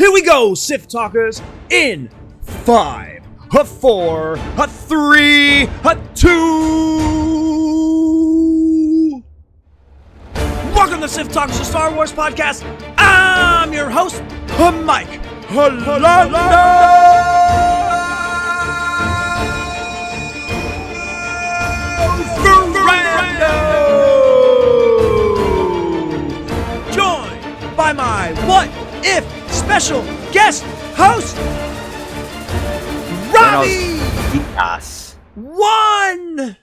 Here we go, Sith Talkers, in 5, 4, 3, 2. Welcome to Sith Talkers, a Star Wars podcast. I'm your host, Mike Ferrando. Joined by my What If special guest host, Robbie. Wan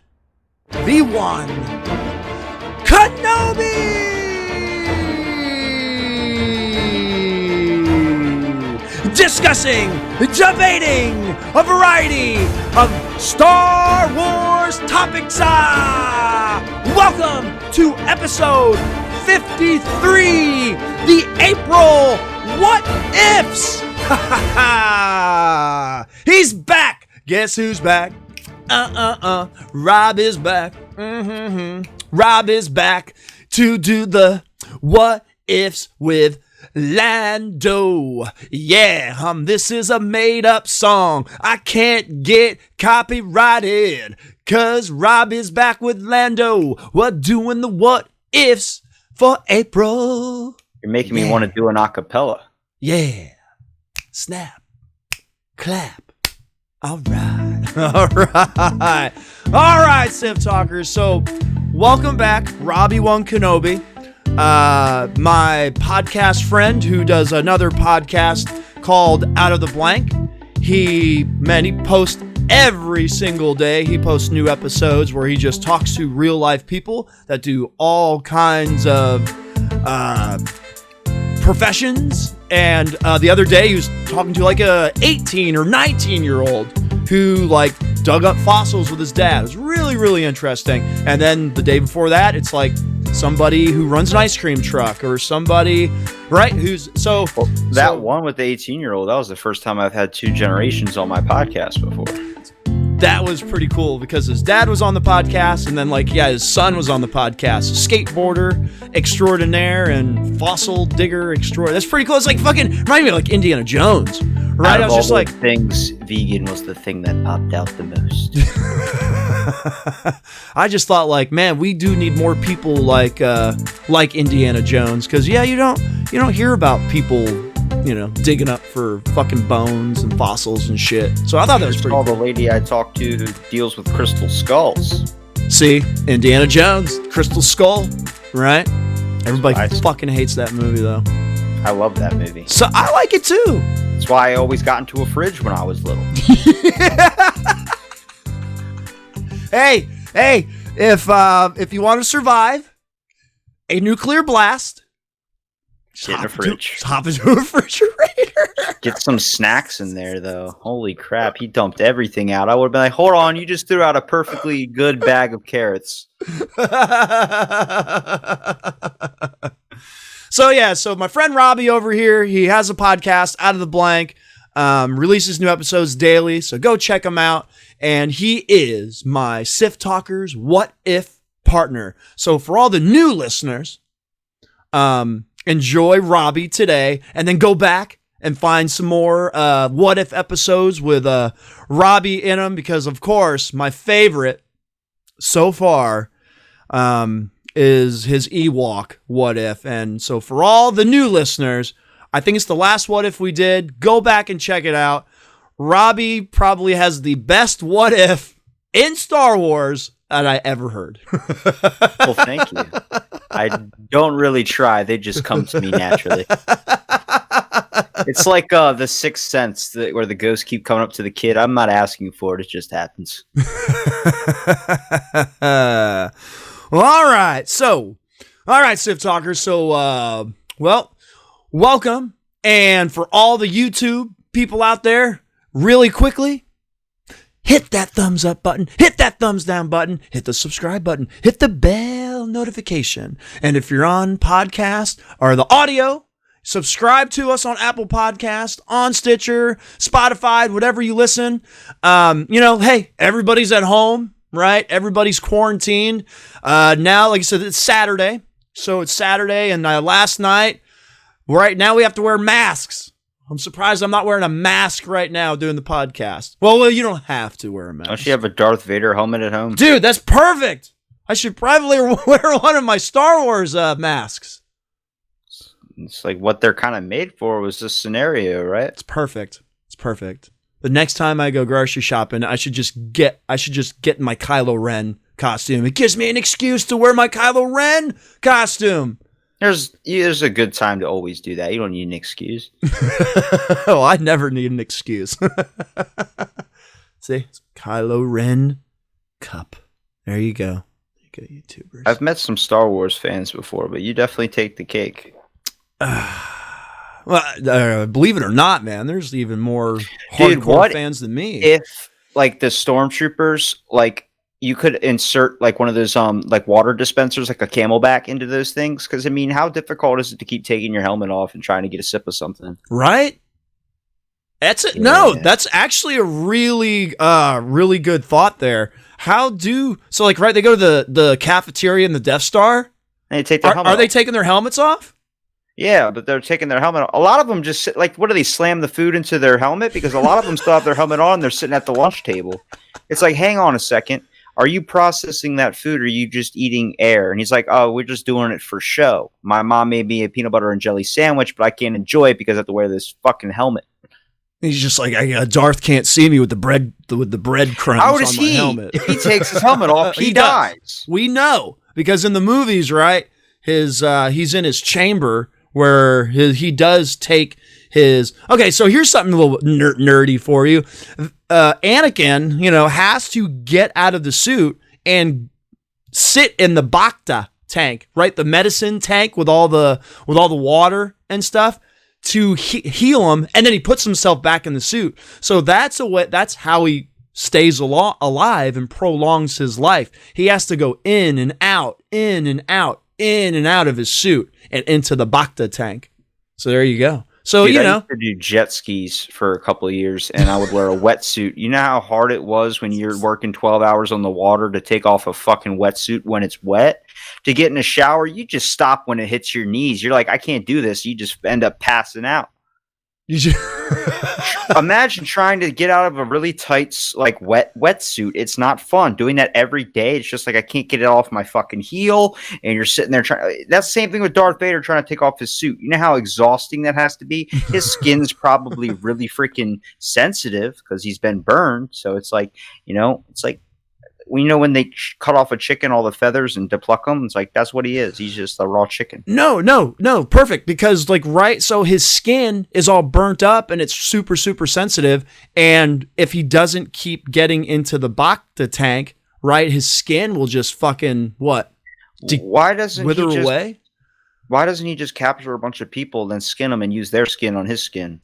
Kenobi. Discussing, debating a variety of Star Wars topics. Welcome to episode 53, the April What Ifs. He's back. Guess who's back? Rob is back. Rob is back to do the What Ifs with Lando. Yeah, this is a made-up song. I can't get copyrighted, 'cause Rob is back with Lando. We're doing the What Ifs for April. You're making me want to do an acapella. Yeah. Snap. Clap. All right. All right. All right, Sith Talkers. So, welcome back, Robbie Wan Kenobi. My podcast friend who does another podcast called Out of the Blank. He posts every single day. He posts new episodes where he just talks to real life people that do all kinds of professions. And the other day he was talking to like a 18 or 19-year-old who like dug up fossils with his dad. It was really, really interesting. And then the day before that, it's like somebody who runs an ice cream truck or somebody, right? One with the 18-year-old, that was the first time I've had two generations on my podcast before. That was pretty cool because his dad was on the podcast and then his son was on the podcast. Skateboarder extraordinaire and fossil digger extraordinaire. That's pretty cool. It's like fucking reminded me of like Indiana Jones, right? I was just like things, vegan was the thing that popped out the most. I just thought man, we do need more people like Indiana Jones, because you don't hear about people digging up for fucking bones and fossils and shit. So I thought that was pretty cool. The lady I talked to who deals with crystal skulls. See, Indiana Jones, Crystal Skull, right? Everybody fucking hates that movie though. I love that movie. So I like it too. That's why I always got into a fridge when I was little. Hey, if you want to survive a nuclear blast, get in a fridge. Hop into a refrigerator. Get some snacks in there, though. Holy crap, he dumped everything out. I would have been like, hold on, you just threw out a perfectly good bag of carrots. So my friend Robbie over here, he has a podcast, Out of the Blank, releases new episodes daily, so go check him out. And he is my Sith Talkers What If partner. So for all the new listeners, enjoy Robbie today, and then go back and find some more What If episodes with Robbie in them, because of course my favorite so far is his Ewok What If. And so for all the new listeners, I think it's the last What If we did. Go back and check it out. Robbie probably has the best What If in Star Wars that I ever heard. Well, thank you. I don't really try. They just come to me naturally. It's like the Sixth Sense, where the ghosts keep coming up to the kid. I'm not asking for it. It just happens. All right, Sith Talkers. So, welcome. And for all the YouTube people out there, really quickly, hit that thumbs up button, hit that thumbs down button, hit the subscribe button, hit the bell notification. And if you're on podcast or the audio, subscribe to us on Apple Podcast, on Sticher, Spotify, whatever you listen. Hey, everybody's at home, right? Everybody's quarantined. Now, like I said, it's Saturday. So it's Saturday, and last night, right now we have to wear masks. I'm surprised I'm not wearing a mask right now doing the podcast. Well, you don't have to wear a mask. Don't you have a Darth Vader helmet at home? Dude, that's perfect. I should probably wear one of my Star Wars masks. It's like what they're kind of made for was this scenario, right? It's perfect. It's perfect. The next time I go grocery shopping, I should just get my Kylo Ren costume. It gives me an excuse to wear my Kylo Ren costume. There's a good time to always do that. You don't need an excuse. Oh, I never need an excuse. See, it's Kylo Ren cup. There you go. There you go, YouTubers. I've met some Star Wars fans before, but you definitely take the cake. Well, believe it or not, man, there's even more hardcore fans than me. If like the StormTroopers, like you could insert like one of those like water dispensers, like a Camelback, into those things, because I mean, how difficult is it to keep taking your helmet off and trying to get a sip of something? Right? That's it. Yeah. No, that's actually a really good thought there. So like, right, they go to the cafeteria in the Death Star. And they take their helmet off. Are they taking their helmets off? Yeah, but they're taking their helmet off. A lot of them just sit, like, what do they slam the food into their helmet? Because a lot of them still have their helmet on and they're sitting at the lunch table. It's like, hang on a second. Are you processing that food or are you just eating air? And he's like, oh, we're just doing it for show. My mom made me a peanut butter and jelly sandwich, but I can't enjoy it because I have to wear this fucking helmet. He's just like, Darth can't see me with the breadcrumbs How does on my helmet. If he takes his helmet off, he dies. We know, because in the movies, right, he's in his chamber where he does take his... Okay, so here's something a little nerdy for you. Anakin, has to get out of the suit and sit in the Bacta tank, right? The medicine tank with all the water and stuff to heal him, and then he puts himself back in the suit. So that's how he stays alive and prolongs his life. He has to go in and out, in and out, in and out of his suit and into the Bacta tank. So there you go. So, Dude, I used to do jet skis for a couple of years, and I would wear a wetsuit. You know how hard it was when you're working 12 hours on the water to take off a fucking wetsuit when it's wet? To get in a shower, you just stop when it hits your knees. You're like, I can't do this. You just end up passing out. Imagine trying to get out of a really tight, like wetsuit. It's not fun doing that every day. It's just like, I can't get it off my fucking heel. And you're sitting there trying. That's the same thing with Darth Vader trying to take off his suit. You know how exhausting that has to be? His skin's probably really freaking sensitive because he's been burned. So it's like, it's like, when they cut off a chicken, all the feathers and depluck them, it's like, that's what he is. He's just a raw chicken. No, perfect. Because right, so his skin is all burnt up and it's super, super sensitive. And if he doesn't keep getting into the Bacta tank, right, his skin will just fucking why doesn't wither away? Why doesn't he just capture a bunch of people, then skin them and use their skin on his skin?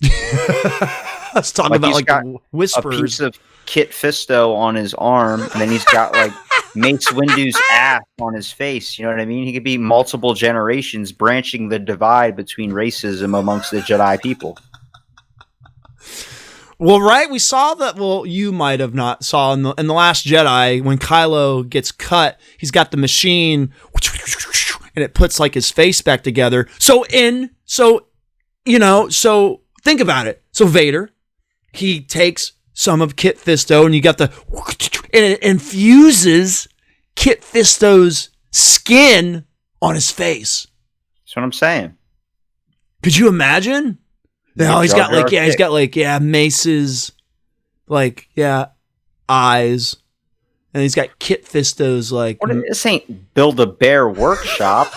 Let's talk about the whispers. A piece of Kit Fisto on his arm, and then he's got like Mace Windu's ass on his face. You know what I mean? He could be multiple generations branching the divide between racism amongst the Jedi people. Well, right, we saw that. Well, you might have not saw in the Last Jedi when Kylo gets cut. He's got the machine, and it puts like his face back together. So think about it. So Vader, he takes some of Kit Fisto, and you got and it infuses Kit Fisto's skin on his face. That's what I'm saying. Could you imagine? No, he's got Mace's eyes, and he's got Kit Fisto's this ain't Build-A-Bear workshop.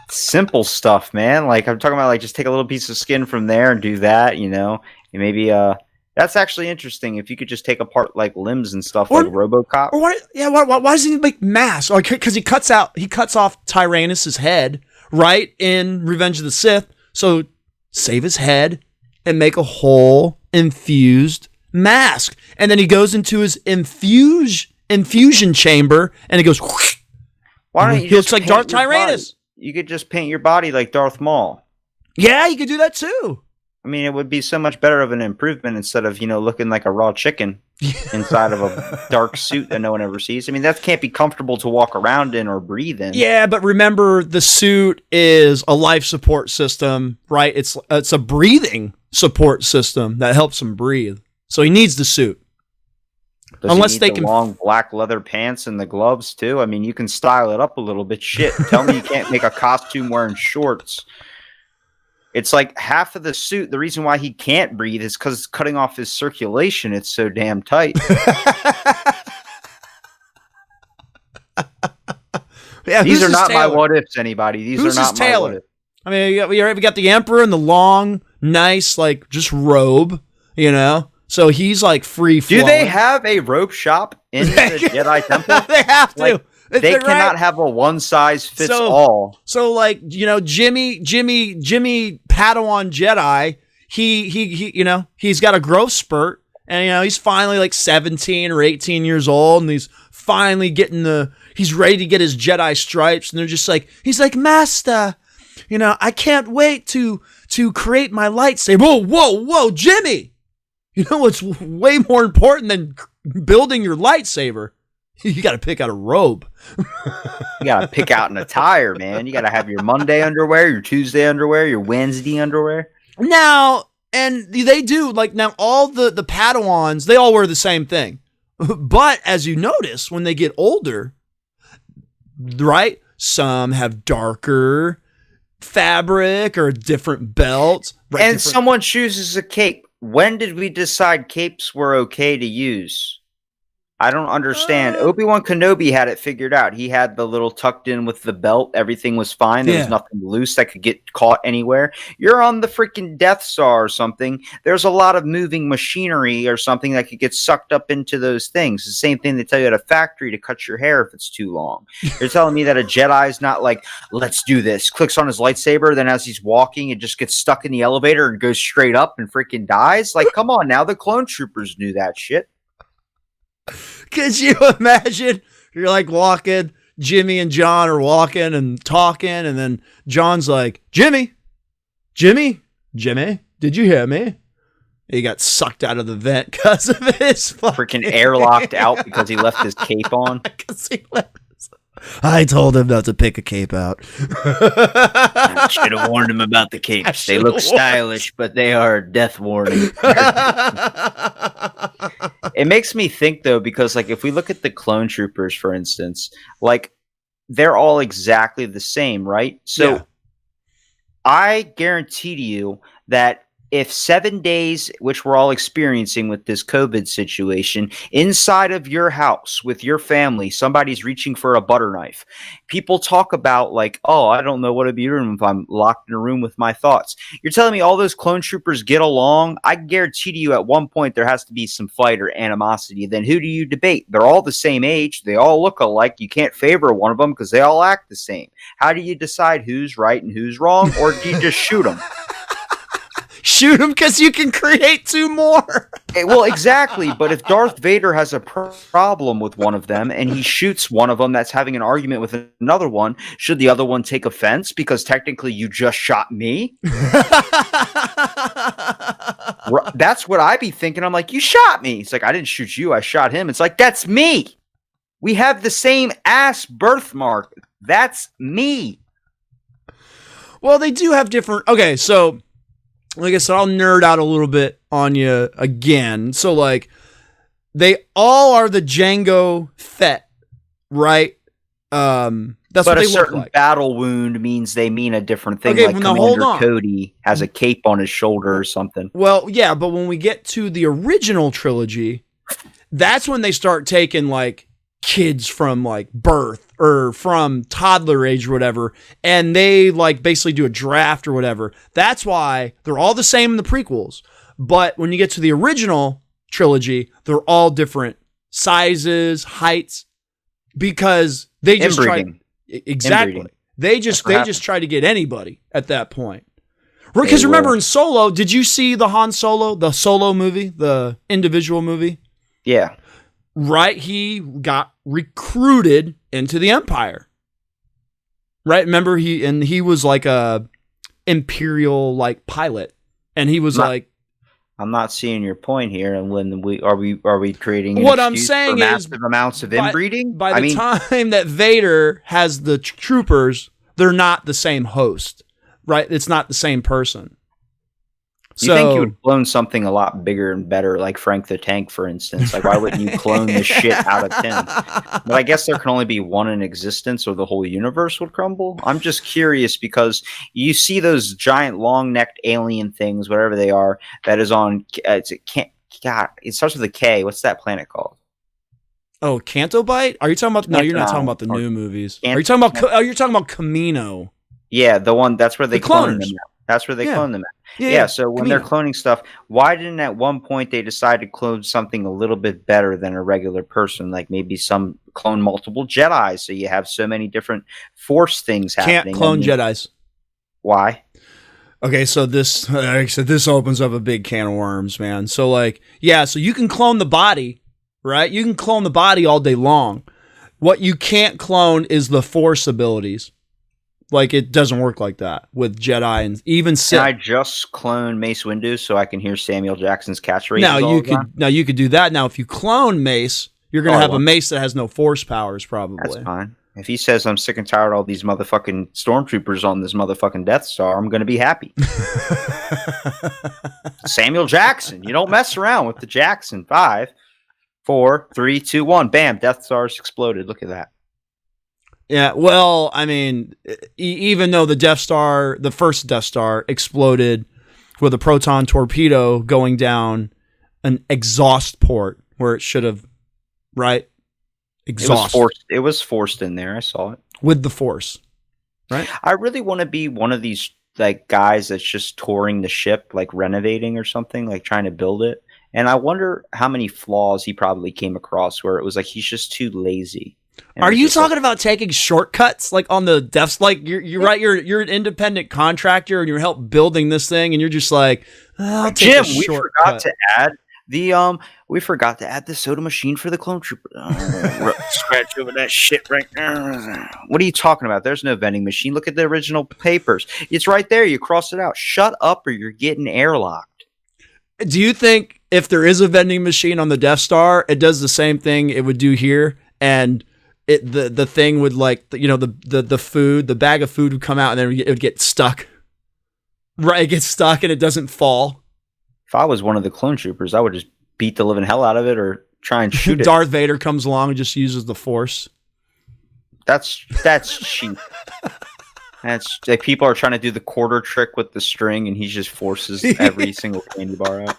Simple stuff, man. Like, I'm talking about, like, just take a little piece of skin from there and do that, and maybe that's actually interesting if you could just take apart like limbs and stuff, like RoboCop. Or why doesn't he make masks? Because he cuts off Tyrannus's head right in Revenge of the Sith. So save his head and make a whole infused mask, and then he goes into his infusion chamber and it goes. Why don't you? He looks like Darth Tyrannus. You could just paint your body like Darth Maul. Yeah, you could do that too. I mean, it would be so much better of an improvement instead of, looking like a raw chicken inside of a dark suit that no one ever sees. I mean, that can't be comfortable to walk around in or breathe in. Yeah, but remember, the suit is a life support system, right? It's a breathing support system that helps him breathe. So he needs the suit. Unless they can long black leather pants and the gloves too. I mean, you can style it up a little bit. Shit, tell me you can't make a costume wearing shorts. It's like half of the suit. The reason why he can't breathe is because it's cutting off his circulation. It's so damn tight. Yeah, these are not my what ifs. Anybody? These are not my what ifs. I mean, we got the Emperor in the long, nice, like just robe. So he's like free flowing. Do they have a rope shop in the Jedi Temple? They have to. Like, they cannot have a one size fits all. So like, Jimmy Padawan Jedi, he's got a growth spurt, and he's finally like 17 or 18 years old, and he's finally he's ready to get his Jedi stripes, and they're just like, he's like, Master, I can't wait to create my lightsaber. Whoa, Jimmy. What's way more important than building your lightsaber? You got to pick out a robe. You got to pick out an attire, man. You got to have your Monday underwear, your Tuesday underwear, your Wednesday underwear. Now, and they do, like, now all the Padawans, they all wear the same thing. But as you notice, when they get older, right, some have darker fabric or different belts. Right, and someone chooses a cape. When did we decide capes were okay to use? I don't understand. Obi-Wan Kenobi had it figured out. He had the little tucked in with the belt. Everything was fine. There was nothing loose that could get caught anywhere. You're on the freaking Death Star or something. There's a lot of moving machinery or something that could get sucked up into those things. The same thing they tell you at a factory to cut your hair if it's too long. You're telling me that a Jedi's not like, let's do this. Clicks on his lightsaber. Then as he's walking, it just gets stuck in the elevator and goes straight up and freaking dies. Like, come on now. The clone troopers knew that shit. Could you imagine? You're like walking, Jimmy and John are walking and talking, and then John's like, Jimmy, did you hear me? He got sucked out of the vent because of his freaking airlocked out because he left his cape on. I told him not to pick a cape out. I should have warned him about the capes. They look stylish, but they are a death warning. It makes me think, though, because like if we look at the clone troopers, for instance, like they're all exactly the same, right? So I guarantee to you that if 7 days, which we're all experiencing with this COVID situation, inside of your house with your family, somebody's reaching for a butter knife. People talk about like, oh, I don't know what it'd be doing if I'm locked in a room with my thoughts. You're telling me all those clone troopers get along? I guarantee to you at one point there has to be some fight or animosity. Then who do you debate? They're all the same age. They all look alike. You can't favor one of them because they all act the same. How do you decide who's right and who's wrong? Or do you just shoot them? Shoot him because you can create two more. Well, exactly. But if Darth Vader has a problem with one of them and he shoots one of them that's having an argument with another one, should the other one take offense? Because technically you just shot me. That's what I be thinking. I'm like, you shot me. It's like, I didn't shoot you. I shot him. It's like, that's me. We have the same ass birthmark. That's me. Well, they do have different. Okay, so like I said, I'll nerd out a little bit on you again. So, like, they all are the Jango Fett, right? That's but what they a certain look like. Battle wound means they mean a different thing. Okay, like Commander Cody has a cape on his shoulder or something. Well, yeah, but when we get to the original trilogy, that's when they start taking, like, kids from, like, birth or from toddler age or whatever, and they, like, basically do a draft or whatever. That's why they're all the same in the prequels. But when you get to the original trilogy, they're all different sizes, heights, because they just Inbreeding. Exactly. Inbreeding. They just try to get anybody at that point. Because remember in Solo, did you see the Solo movie, the individual movie? Yeah. Right, he got recruited into the Empire. Right, remember he was like a Imperial like pilot, And he was like, I'm not seeing your point here. And when are we creating what I'm saying for is massive amounts of inbreeding? By the time that Vader has the troopers, they're not the same host, right? It's not the same person. You think you would clone something a lot bigger and better, like Frank the Tank, for instance? Like, why wouldn't you clone the shit out of him? But I guess there can only be one in existence, or the whole universe would crumble. I'm just curious because you see those giant, long-necked alien things, whatever they are, that is on. It starts with a K. What's that planet called? Oh, Cantobite? Are you talking about? No, you're not talking about the new movies. Are you talking about? Oh, you're talking about Camino. Yeah, the one. That's where they clone them. That's where they clone them at. Yeah, so when they're cloning stuff, why didn't at one point they decide to clone something a little bit better than a regular person? Like maybe some clone multiple Jedis, so you have so many different Force things happening. Can't clone Jedis. Why? Okay, so this, like I said, this opens up a big can of worms, man. So so you can clone the body, right? You can clone the body all day long. What you can't clone is the Force abilities. Like, it doesn't work like that with Jedi and even Sith. Can I just clone Mace Windu so I can hear Samuel Jackson's catchphrase? Now you could do that. Now, if you clone Mace, you're going to have a Mace that has no Force powers, probably. That's fine. If he says I'm sick and tired of all these motherfucking stormtroopers on this motherfucking Death Star, I'm going to be happy. Samuel Jackson. You don't mess around with the Jackson. 5, 4, 3, 2, 1. Bam. Death Star's exploded. Look at that. Yeah, well, I mean, even though the first Death Star exploded with a proton torpedo going down an exhaust port where it should have, right? Exhaust. It was forced in there. I saw it. With the Force, right? I really want to be one of these like guys that's just touring the ship, like renovating or something, like trying to build it. And I wonder how many flaws he probably came across where it was like he's just too lazy. Are you talking about taking shortcuts like on the devs? Like you're an independent contractor and you're help building this thing, and you're just like, I'll take Jim, a shortcut. We forgot to add the soda machine for the clone trooper. Scratch over that shit right now. What are you talking about? There's no vending machine. Look at the original papers. It's right there. You cross it out. Shut up, or you're getting airlocked. Do you think if there is a vending machine on the Death Star, it does the same thing it would do here, and the thing would the food, the bag of food would come out and then it would get stuck. Right, it gets stuck and it doesn't fall. If I was one of the clone troopers, I would just beat the living hell out of it or try and shoot it. Darth Vader comes along and just uses the Force. That's cheap. That's like people are trying to do the quarter trick with the string and he just forces every single candy bar out.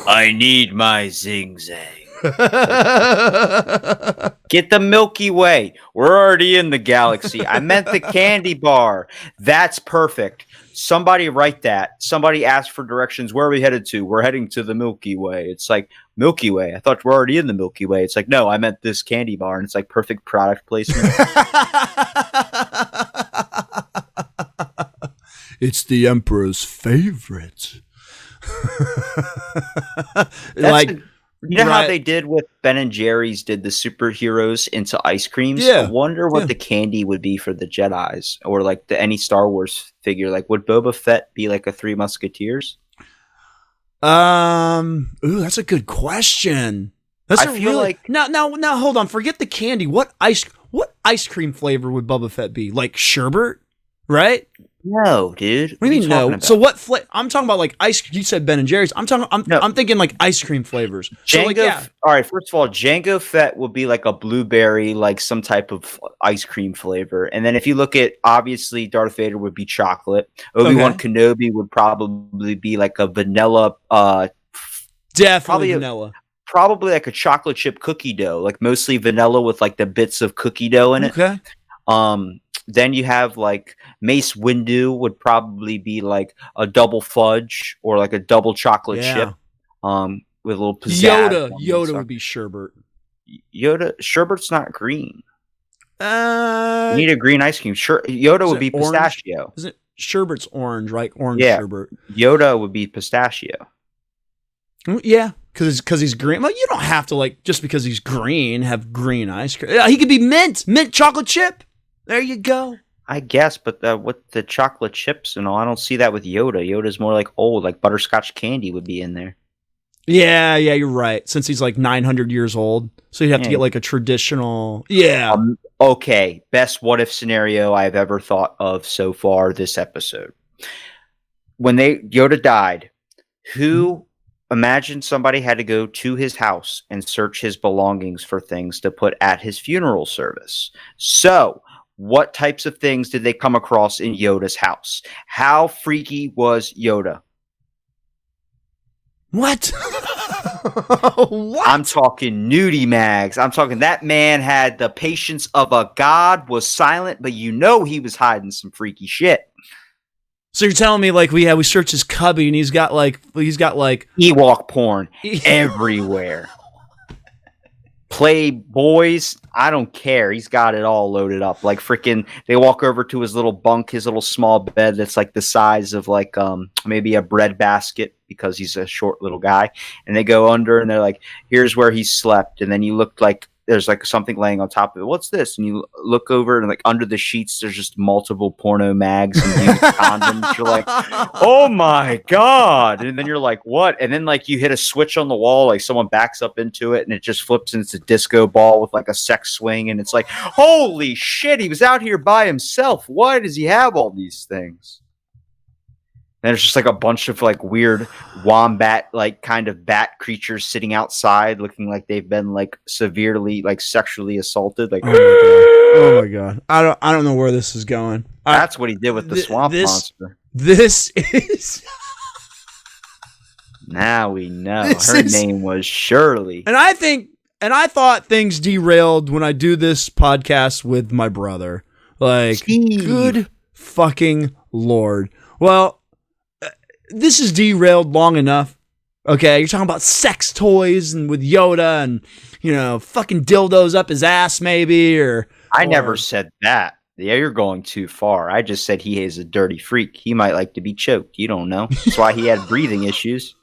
I need my zigzag. Get the Milky Way. We're already in the galaxy. I meant the candy bar. That's perfect. Somebody write that. Somebody asked for directions. Where are we headed to? We're heading to the Milky Way. It's like, Milky Way. I thought we're already in the Milky Way. It's like, no, I meant this candy bar. And it's like perfect product placement. It's the Emperor's favorite. You know how they did with Ben and Jerry's did the superheroes into ice creams? Yeah. I wonder what the candy would be for the Jedis or like any Star Wars figure. Like, would Boba Fett be like a Three Musketeers? Ooh, that's a good question. Now hold on. Forget the candy. What ice cream flavor would Boba Fett be? Like sherbet, right? No, dude. What do you mean no? So what I'm talking about like ice. You said Ben and Jerry's. I'm thinking like ice cream flavors. All right. First of all, Jango Fett would be like a blueberry, like some type of ice cream flavor. And then if you look at obviously Darth Vader would be chocolate. Obi-Wan Kenobi would probably be like a vanilla. Definitely vanilla. Probably like a chocolate chip cookie dough, like mostly vanilla with like the bits of cookie dough in it. Okay. Then you have like Mace Windu would probably be like a double fudge or like a double chocolate chip, with a little pizzazz. Yoda would be sherbet. Sherbet's not green. You need a green ice cream. Yoda would be pistachio. Is it sherbet's orange, right? Orange sherbet. Yoda would be pistachio. Yeah, because he's green. Well, you don't have to like just because he's green have green ice cream. He could be mint chocolate chip. There you go. I guess, but with the chocolate chips and all, I don't see that with Yoda. Yoda's more like old, like butterscotch candy would be in there. Yeah, you're right. Since he's like 900 years old, so you'd have to get like a traditional. Yeah. Okay, best what if scenario I've ever thought of so far this episode. When Yoda died, imagine somebody had to go to his house and search his belongings for things to put at his funeral service. So, what types of things did they come across in Yoda's house? How freaky was Yoda? What? What? I'm talking nudie mags. I'm talking that man had the patience of a god, was silent, but he was hiding some freaky shit. So you're telling me like we searched his cubby and he's got like Ewok porn everywhere. Playboys, I don't care. He's got it all loaded up. Like freaking, they walk over to his little bunk, his little small bed that's like the size of like maybe a bread basket because he's a short little guy. And they go under and they're like, here's where he slept. And then you look like there's like something laying on top of it. What's this? And you look over and like under the sheets, there's just multiple porno mags and used condoms. You're like, oh my God. And then you're like, what? And then like you hit a switch on the wall, like someone backs up into it and it just flips and it's a disco ball with like a sex swing. And it's like, holy shit, he was out here by himself. Why does he have all these things? And there's just like a bunch of like weird wombat, like kind of bat creatures sitting outside looking like they've been like severely like sexually assaulted. Like, oh my God. I don't know where this is going. That's what he did with the swamp monster. This is now we know her name was Shirley. And I thought things derailed when I do this podcast with my brother. Like, good fucking Lord. Well, this is derailed long enough. Okay, you're talking about sex toys and with Yoda and, fucking dildos up his ass maybe, or... I never said that. Yeah, you're going too far. I just said he is a dirty freak. He might like to be choked. You don't know. That's why he had breathing issues.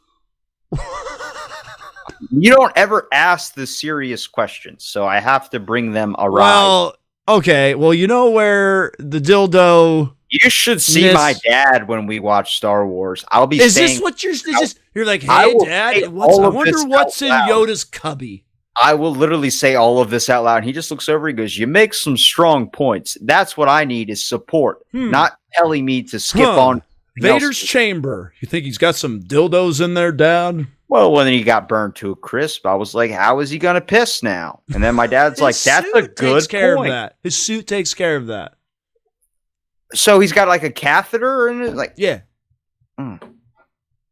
You don't ever ask the serious questions, so I have to bring them around. Well, okay. Well, you know where the dildo... You should see my dad when we watch Star Wars. I'll be Is saying... this what you're like, hey, Dad, I wonder what's in Yoda's cubby. I will literally say all of this out loud. And he just looks over and goes, you make some strong points. That's what I need is support, not telling me to skip on. Vader's chamber. You think he's got some dildos in there, Dad? Well, when he got burned to a crisp, I was like, how is he going to piss now? And then my dad's like, that's a good point. His suit takes care of that. So he's got like a catheter in it? Like, yeah. I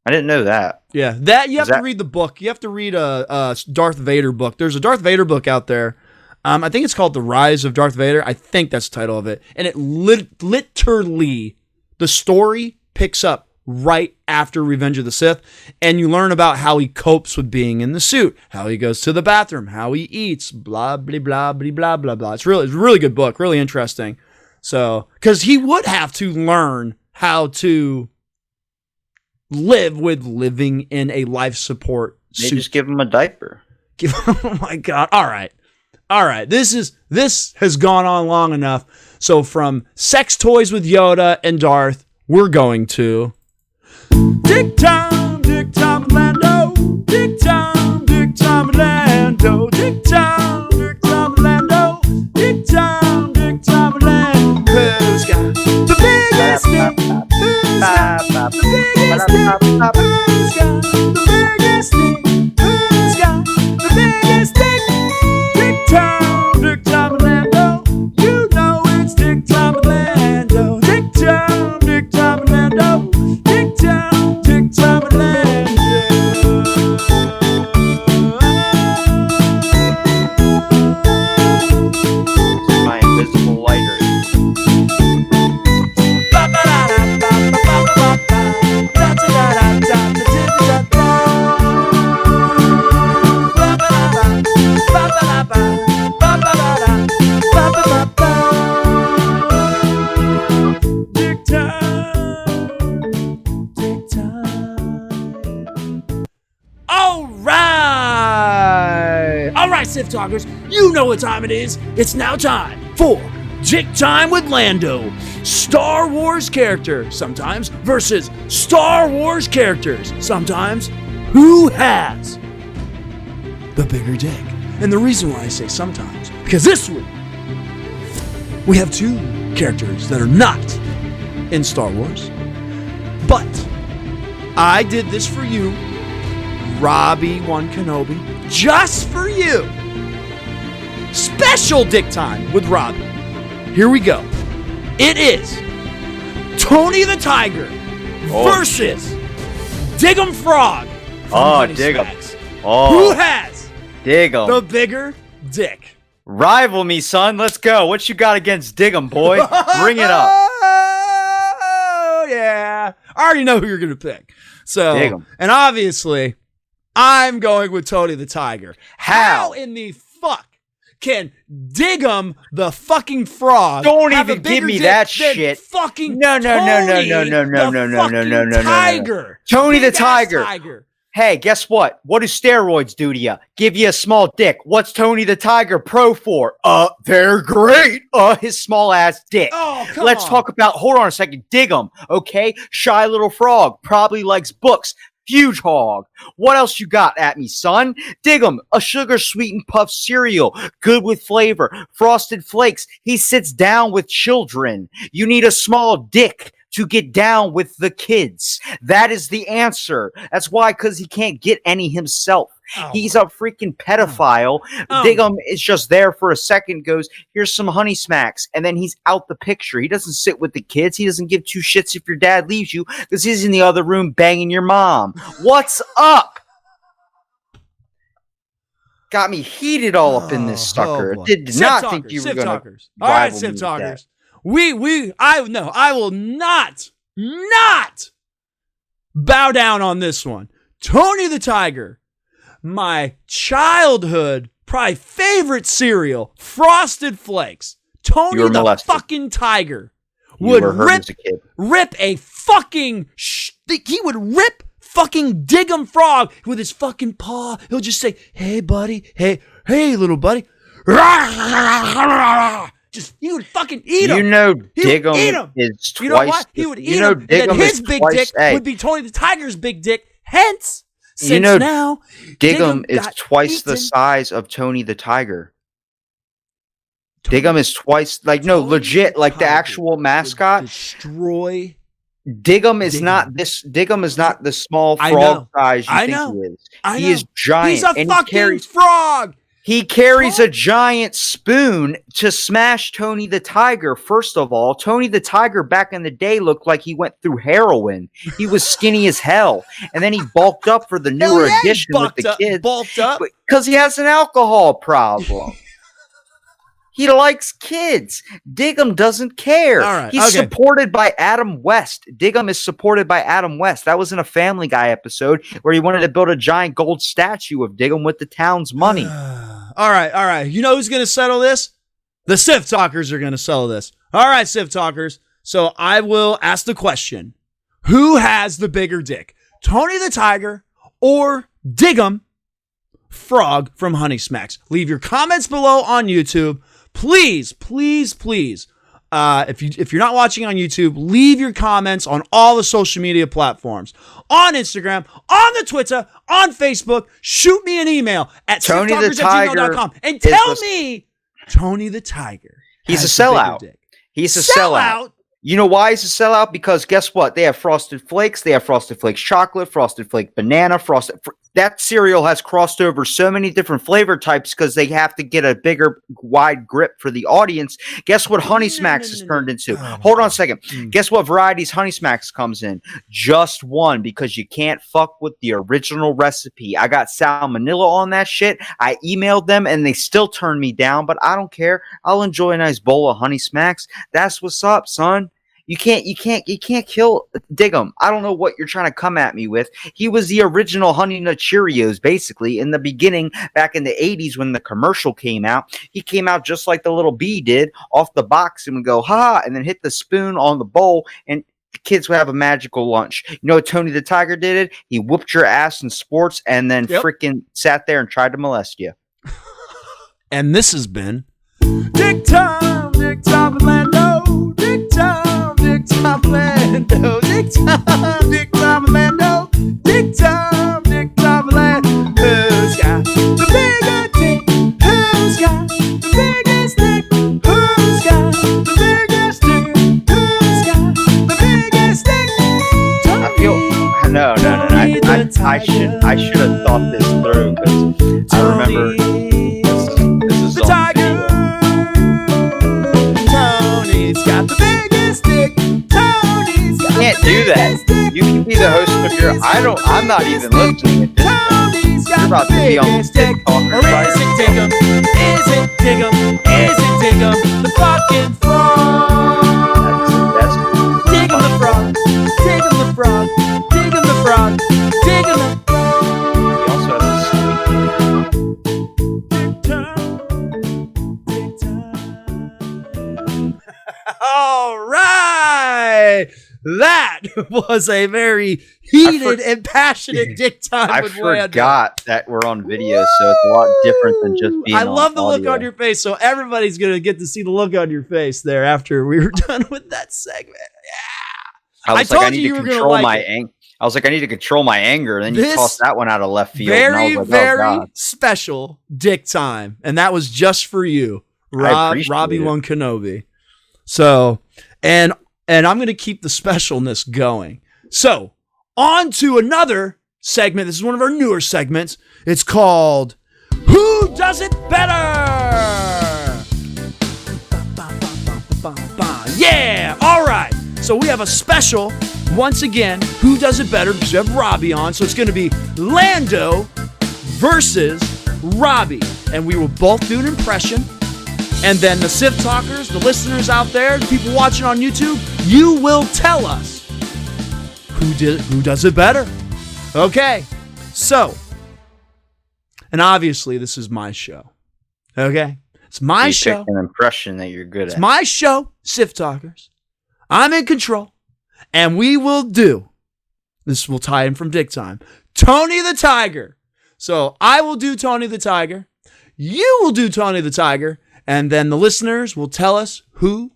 didn't know that. Yeah, you have to read the book. You have to read a Darth Vader book. There's a Darth Vader book out there. I think it's called The Rise of Darth Vader. I think that's the title of it. And it literally, the story picks up right after Revenge of the Sith. And you learn about how he copes with being in the suit, how he goes to the bathroom, how he eats, blah, blah, blah, blah, blah, blah, blah. It's a really good book, really interesting. So, because he would have to learn how to live with living in a life support suit. They just give him a diaper. Oh my God. All right. This has gone on long enough. So from sex toys with Yoda and Darth, we're going to Dick Time with Lando. Dick Time with Lando. Dick Time with Lando. Dick Time with Lando. Who's got the biggest dick? Who's got the biggest dick? Who's got the biggest dick? Who's got the biggest dick? Dick Time with Lando. You know it's Dick Time with Lando. Dick Time with Lando. Dick Time with Lando. My invisible lighter. All right, Sith Talkers, you know what time it is. It's now time for Dick Time with Lando. Star Wars character sometimes versus Star Wars characters sometimes. Who has the bigger dick? And the reason why I say sometimes, because this week we have two characters that are not in Star Wars. But I did this for you, Robbie Wan Kenobi, just for you. Special Dick Time with Robbie. Here we go. It is Tony the Tiger versus Diggum Frog. Diggum. Who has Diggum. the bigger dick? Rival me, son. Let's go. What you got against Diggum, boy? Bring it up. Oh, yeah. I already know who you're going to pick. So, Diggum. And obviously, I'm going with Tony the Tiger. How in the fuck can Diggum the fucking frog Don't have even a bigger give me dick that than shit. Fucking No. Tiger. Tony the Big-ass Tiger. Tiger. Hey, guess what? What do steroids do to you? Give you a small dick. What's Tony the Tiger pro for? They're great. His small ass dick. Oh, come Let's on. talk about, hold on a second, Diggum, okay? Shy little frog, probably likes books. Huge hog. What else you got at me, son? Diggum, a sugar sweetened puff cereal, good with flavor, frosted flakes. He sits down with children. You need a small dick to get down with the kids. That is the answer. That's why, because he can't get any himself. Oh. He's a freaking pedophile. Diggum is just there for a second, goes, here's some honey smacks, and then he's out the picture. He doesn't sit with the kids. He doesn't give two shits if your dad leaves you, because he's in the other room banging your mom. What's up? Got me heated all up in this sucker. Did not think you were going to. All right, Sith Talkers. I will not bow down on this one. Tony the Tiger, my childhood, probably favorite cereal, Frosted Flakes. Tony the fucking Tiger would rip a fucking, he would rip fucking Diggum Frog with his fucking paw. He'll just say, hey buddy, hey little buddy. Just, he would fucking eat him. You know Diggum is twice. You know what? He would eat him. And his big dick would be Tony the Tiger's big dick. Hence, since now, Diggum is twice the size of Tony the Tiger. Diggum is twice, legit, like the actual mascot. Destroy. Diggum is not the small frog size you think he is. He is giant. He's a fucking frog. He carries a giant spoon to smash Tony the Tiger. First of all, Tony the Tiger back in the day looked like he went through heroin. He was skinny as hell. And then he bulked up for the newer edition with the kids. Bulked up? Because he has an alcohol problem. He likes kids. Diggum doesn't care. All right, He's supported by Adam West. Diggum is supported by Adam West. That was in a Family Guy episode where he wanted to build a giant gold statue of Diggum with the town's money. All right. You know who's going to settle this? The Sith Talkers are going to settle this. All right, Sith Talkers. So I will ask the question. Who has the bigger dick? Tony the Tiger or Diggum Frog from Honey Smacks? Leave your comments below on YouTube. Please. If you're not watching on YouTube, leave your comments on all the social media platforms. On Instagram, on the Twitter, on Facebook. Shoot me an email at StormTroopers@gmail.com and tell me Tony the Tiger. He's a sellout. He's a sellout. You know why he's a sellout? Because guess what? They have Frosted Flakes. They have Frosted Flakes chocolate, Frosted Flake banana, that cereal has crossed over so many different flavor types because they have to get a bigger, wide grip for the audience. Guess what Honey Smacks has turned into? Hold on a second. Guess what varieties Honey Smacks comes in? Just one, because you can't fuck with the original recipe. I got salmonella on that shit. I emailed them and they still turned me down, but I don't care. I'll enjoy a nice bowl of Honey Smacks. That's what's up, son. You can't kill Diggum. I don't know what you're trying to come at me with. He was the original Honey Nut Cheerios, basically, in the beginning, back in the 80s when the commercial came out. He came out just like the little bee did, off the box and would go, ha, and then hit the spoon on the bowl, and the kids would have a magical lunch. You know what Tony the Tiger did? He whooped your ass in sports and then freaking sat there and tried to molest you. And this has been Dick Time. Dick Time with Lando. Dick Time with Lando. Dick Time with Lando. Dick Time with Lando. Who's got the bigger dick? Who's got the biggest dick? Who's got the biggest dick? Who's got the biggest dick? I feel no. I should have thought this through because I remember this is the tiger. Tony's got the biggest dick. Tony's got You can't do that. You can be the host of your. I'm not even listening at this point. You're about to be on Sith Talkers. Or is it Diggum? Is it Diggum? Is it Diggum? The fucking frog. That's Diggum the frog. Diggum the frog. Diggum the frog. Diggum the frog. He also has a All right. That was a very heated and passionate dick time I with Lando. forgot that we're on video, so it's a lot different than just being I on love the look audio. on your face. So everybody's going to get to see the look on your face there after we were done with that segment. Yeah. I was I like, I told need you to you were gonna control like my it. anger. I was like, I need to control my anger. And then you This tossed that one out of left field. and I Very, was like, very oh, God. special dick time. And that was just for you, I appreciate Robbie it. Wan Kenobi. So, and I'm going to keep the specialness going. So, on to another segment. This is one of our newer segments. It's called Who Does It Better? Yeah, all right. So we have a special, once again, Who Does It Better? Because we have Robbie on. So it's going to be Lando versus Robbie. And we will both do an impression. And then the Sith Talkers, the listeners out there, the people watching on YouTube, you will tell us who does it better. Okay, so, and obviously this is my show. Okay, it's my You show. picked an impression that you're good It's at. my show, Sith Talkers. I'm in control, and we will do. This will tie in from Dick Time. Tony the Tiger. So I will do Tony the Tiger. You will do Tony the Tiger. And then the listeners will tell us who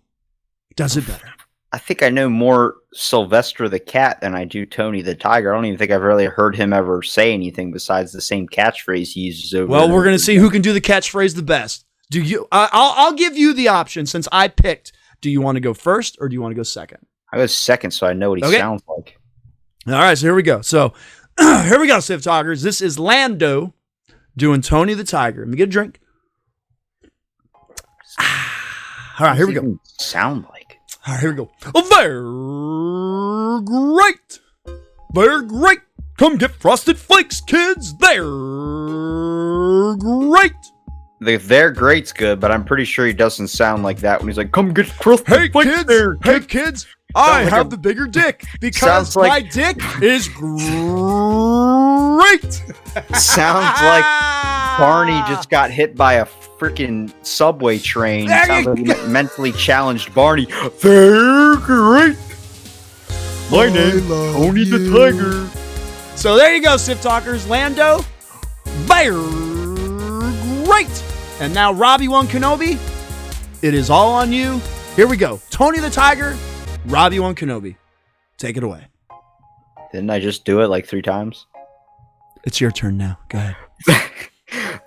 does it better. I think I know more Sylvester the Cat than I do Tony the Tiger. I don't even think I've really heard him ever say anything besides the same catchphrase he uses over. Well, and we're over going to see again. who can do the catchphrase the best. Do you? I'll give you the option since I picked. Do you want to go first or do you want to go second? I was second, so I know what he Okay. sounds like. All right, so here we go. So here we go, Sith Talkers. This is Lando doing Tony the Tiger. Let me get a drink. All right, here we What does go. he even sound like? All right, here we go. They're great. They're great. Come get Frosted Flakes, kids. They're great. They're great's good, but I'm pretty sure he doesn't sound like that when he's like, "Come get Frosted Hey, Flakes kids. there, Hey, kid." kids. I like have a- the bigger dick because Sounds like- my dick is great. Sounds like Barney just got hit by a freaking subway train. There Sounds you like mentally challenged Barney. They're great. My name, Tony the Tiger. So there you go, Sith Talkers. Lando, they're great. And now Robbie Wan Kenobi, it is all on you. Here we go. Tony the Tiger, Robbie Wan Kenobi. Take it away. Didn't I just do it like 3 times? It's your turn now. Go ahead.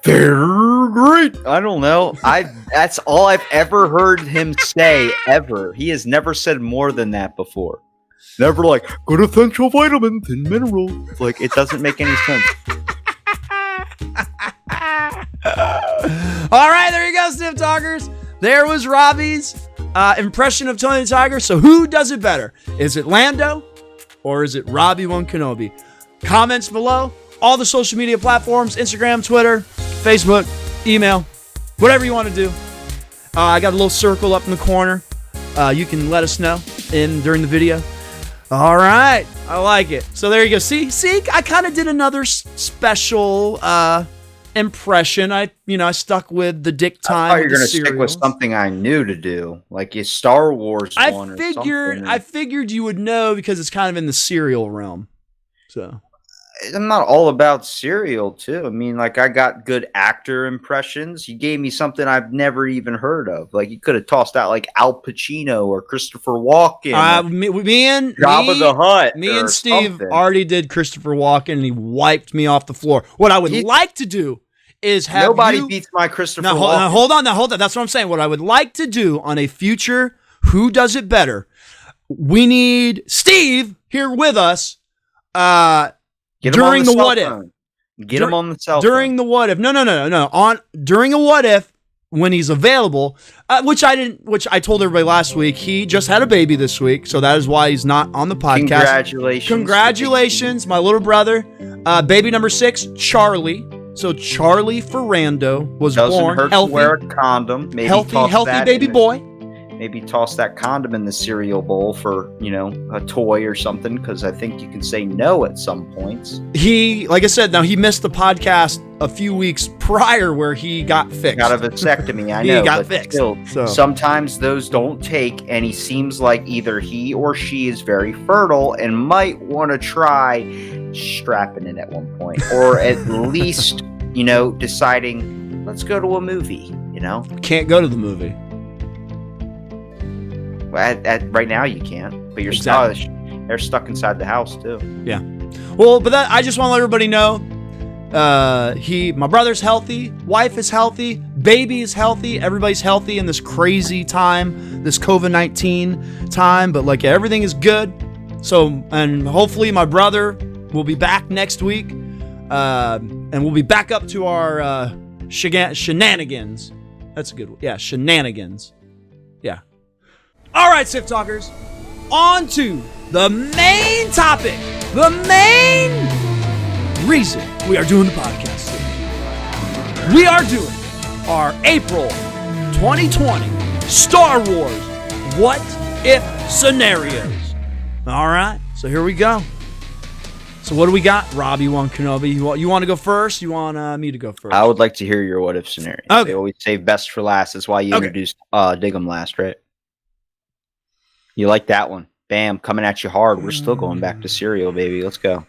They're great. I don't know. That's all I've ever heard him say ever. He has never said more than that before. Never like good essential vitamins and minerals. Like it doesn't make any sense. All right, there you go, Sith Talkers. There was Robbie's impression of Tony the Tiger. So who does it better? Is it Lando or is it Robbie Wan Kenobi? Comments below. All the social media platforms, Instagram, Twitter, Facebook, email, whatever you want to do. I got a little circle up in the corner. You can let us know during the video. All right. I like it. So there you go. See, I kind of did another special impression. I stuck with the Dick I Time. thought you were with the gonna stick with cereals. something I knew to do, like a Star Wars one. I figured you would know because it's kind of in the cereal realm. So I'm not all about cereal too. I mean, like I got good actor impressions. You gave me something I've never even heard of. Like you could have tossed out like Al Pacino or Christopher Walken, or Jabba the Hutt, me and or Steve something. already did Christopher Walken, and he wiped me off the floor. What I would like to do is have nobody beats my Christopher Walken. Now, hold on. That's what I'm saying. What I would like to do on a future Who Does It Better, we need Steve here with us. During the what if. Get him on the cell phone. During the what if. No. During a what if, when he's available, which I told everybody last week, he just had a baby this week, so that is why he's not on the podcast. Congratulations, my little brother. Baby number 6, Charlie. So Charlie Ferrando was born hurt healthy. To wear a condom. Maybe healthy baby boy. Maybe toss that condom in the cereal bowl for, a toy or something, because I think you can say no at some points. Like I said, now he missed the podcast a few weeks prior where he got fixed. Got a vasectomy, I know. He got fixed. Still, sometimes those don't take, and he seems like either he or she is very fertile and might want to try strapping it at one point, or at least, deciding, let's go to a movie, Can't go to the movie. Right now you can't, but they're stuck inside the house too. Yeah. Well, but I just want to let everybody know, my brother's healthy, wife is healthy, baby is healthy, everybody's healthy in this crazy time, this COVID-19 time, but like everything is good. So, and hopefully my brother will be back next week, and we'll be back up to our shenanigans. That's a good one. Yeah, shenanigans. Yeah. All right, Sith Talkers, on to the main topic, the main reason we are doing the podcast today. We are doing our April 2020 Star Wars What If scenarios. All right, so here we go. So what do we got, Robbie, Wan Kenobi? You want to go first? You want me to go first? I would like to hear your what if scenario. Okay. They always save best for last. That's why you introduced Dig 'em last, right? You like that one. Bam, coming at you hard. We're still going back to cereal, baby. Let's go.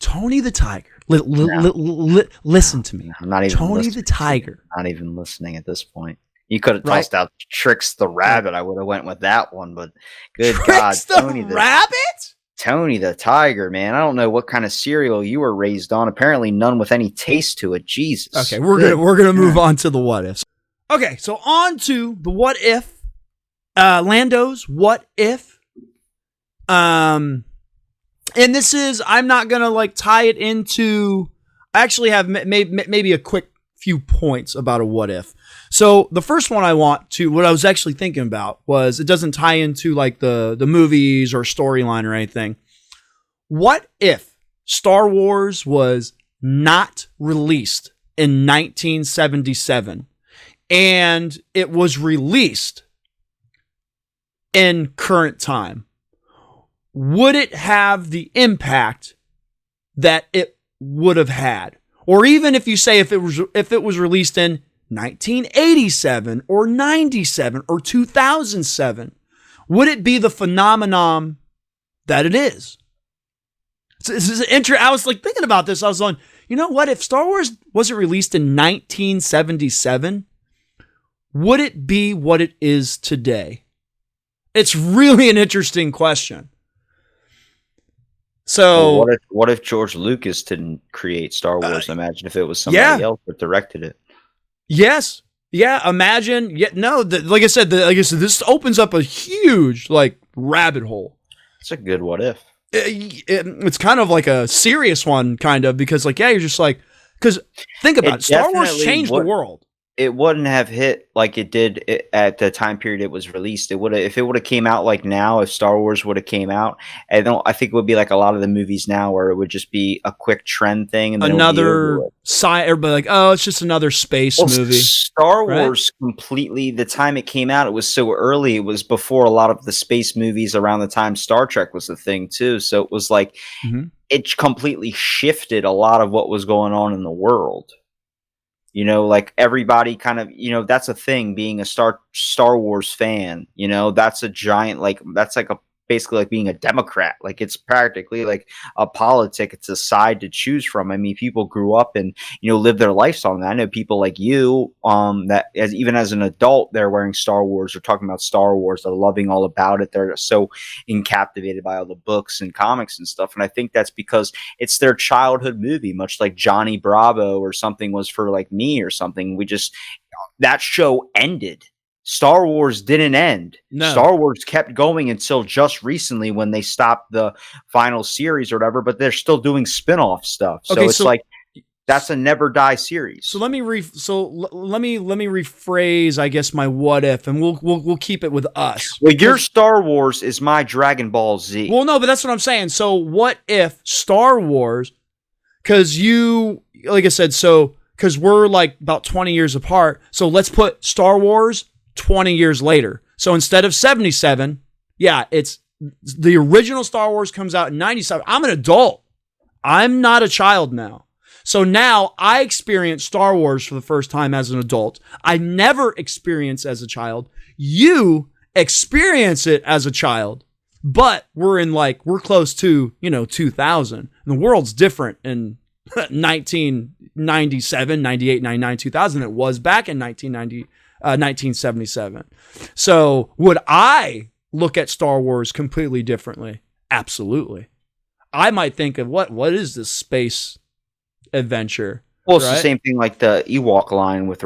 Tony the Tiger. Listen to me. I'm not even Tony listening. the Tiger. Not even listening at this point. You could have tossed out Trix the Rabbit. I would have went with that one, but good Trix God. Tony the Rabbit? Tony the Tiger, man. I don't know what kind of cereal you were raised on. Apparently none with any taste to it. Jesus. Okay, we're gonna move on to the what ifs. Okay, so on to the what if. Lando's what if. And this is, I'm not gonna like tie it into. I actually have maybe a quick few points about a what if. So the first one what I was actually thinking about was, it doesn't tie into like the movies or storyline or anything. What if Star Wars was not released in 1977 and it was released in current time? Would it have the impact that it would have had? Or even if you say if it was released in 1987 or 97 or 2007, would it be the phenomenon that it is? This is I was like thinking about this. I was going, you know what? If Star Wars wasn't released in 1977, would it be what it is today? It's really an interesting question. So, well, what if George Lucas didn't create Star Wars? Imagine if it was somebody else that directed it. Yes. Yeah. Imagine. Yeah. No. Like I said, this opens up a huge rabbit hole. It's a good what if. It's kind of like a serious one, kind of, because you're just like, because think about it. Star Wars changed the world. It wouldn't have hit like it did at the time period it was released. It would have, if it would have came out like now, if Star Wars would have came out, I think it would be like a lot of the movies now where it would just be a quick trend thing. And another everybody like, oh, it's just another space movie. Star Wars completely, the time it came out, it was so early. It was before a lot of the space movies, around the time Star Trek was a thing too. So it was like, it completely shifted a lot of what was going on in the world. Like everybody kind of, that's a thing, being a Star Wars fan, that's a giant, that's like basically like being a Democrat. Like it's practically like a politic. It's a side to choose from. I mean, people grew up and, you know, live their life on that. I know people like you, that even as an adult, they're wearing Star Wars or talking about Star Wars. They're loving all about it. They're so captivated by all the books and comics and stuff. And I think that's because it's their childhood movie, much like Johnny Bravo or something was for like me or something. That show ended. Star Wars didn't end. No. Star Wars kept going until just recently when they stopped the final series or whatever, but they're still doing spin-off stuff. So it's like that's a never die series. So let me rephrase, I guess, my what if, and we'll keep it with us. Well, your Star Wars is my Dragon Ball Z. Well, no, but that's what I'm saying. So what if Star Wars, because like I said, because we're like about 20 years apart, so let's put Star Wars 20 years later. So instead of 77, it's the original Star Wars comes out in 97. I'm an adult. I'm not a child now. So now I experience Star Wars for the first time as an adult. I never experienced as a child. You experience it as a child, but we're close to, 2000. And the world's different in 1997, 98, 99, 2000. It was back in 1977. So would I look at Star Wars completely differently? Absolutely. I might think of what is this space adventure? Well, it's the same thing like the Ewok line with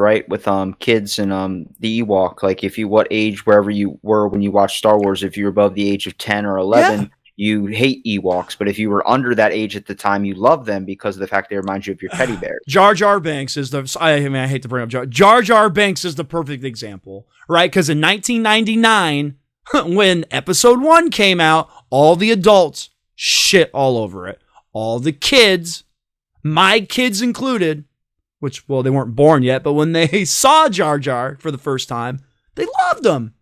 kids and the Ewok. Like what age, wherever you were when you watched Star Wars, if you're above the age of 10 or 11, you hate Ewoks. But if you were under that age at the time, you love them because of the fact they remind you of your teddy bears. Jar Jar Binks is I hate to bring up Jar Jar Binks is the perfect example, right? Because in 1999, when Episode 1 came out, all the adults shit all over it. All the kids, my kids included, which, well, they weren't born yet, but when they saw Jar Jar for the first time, they loved him.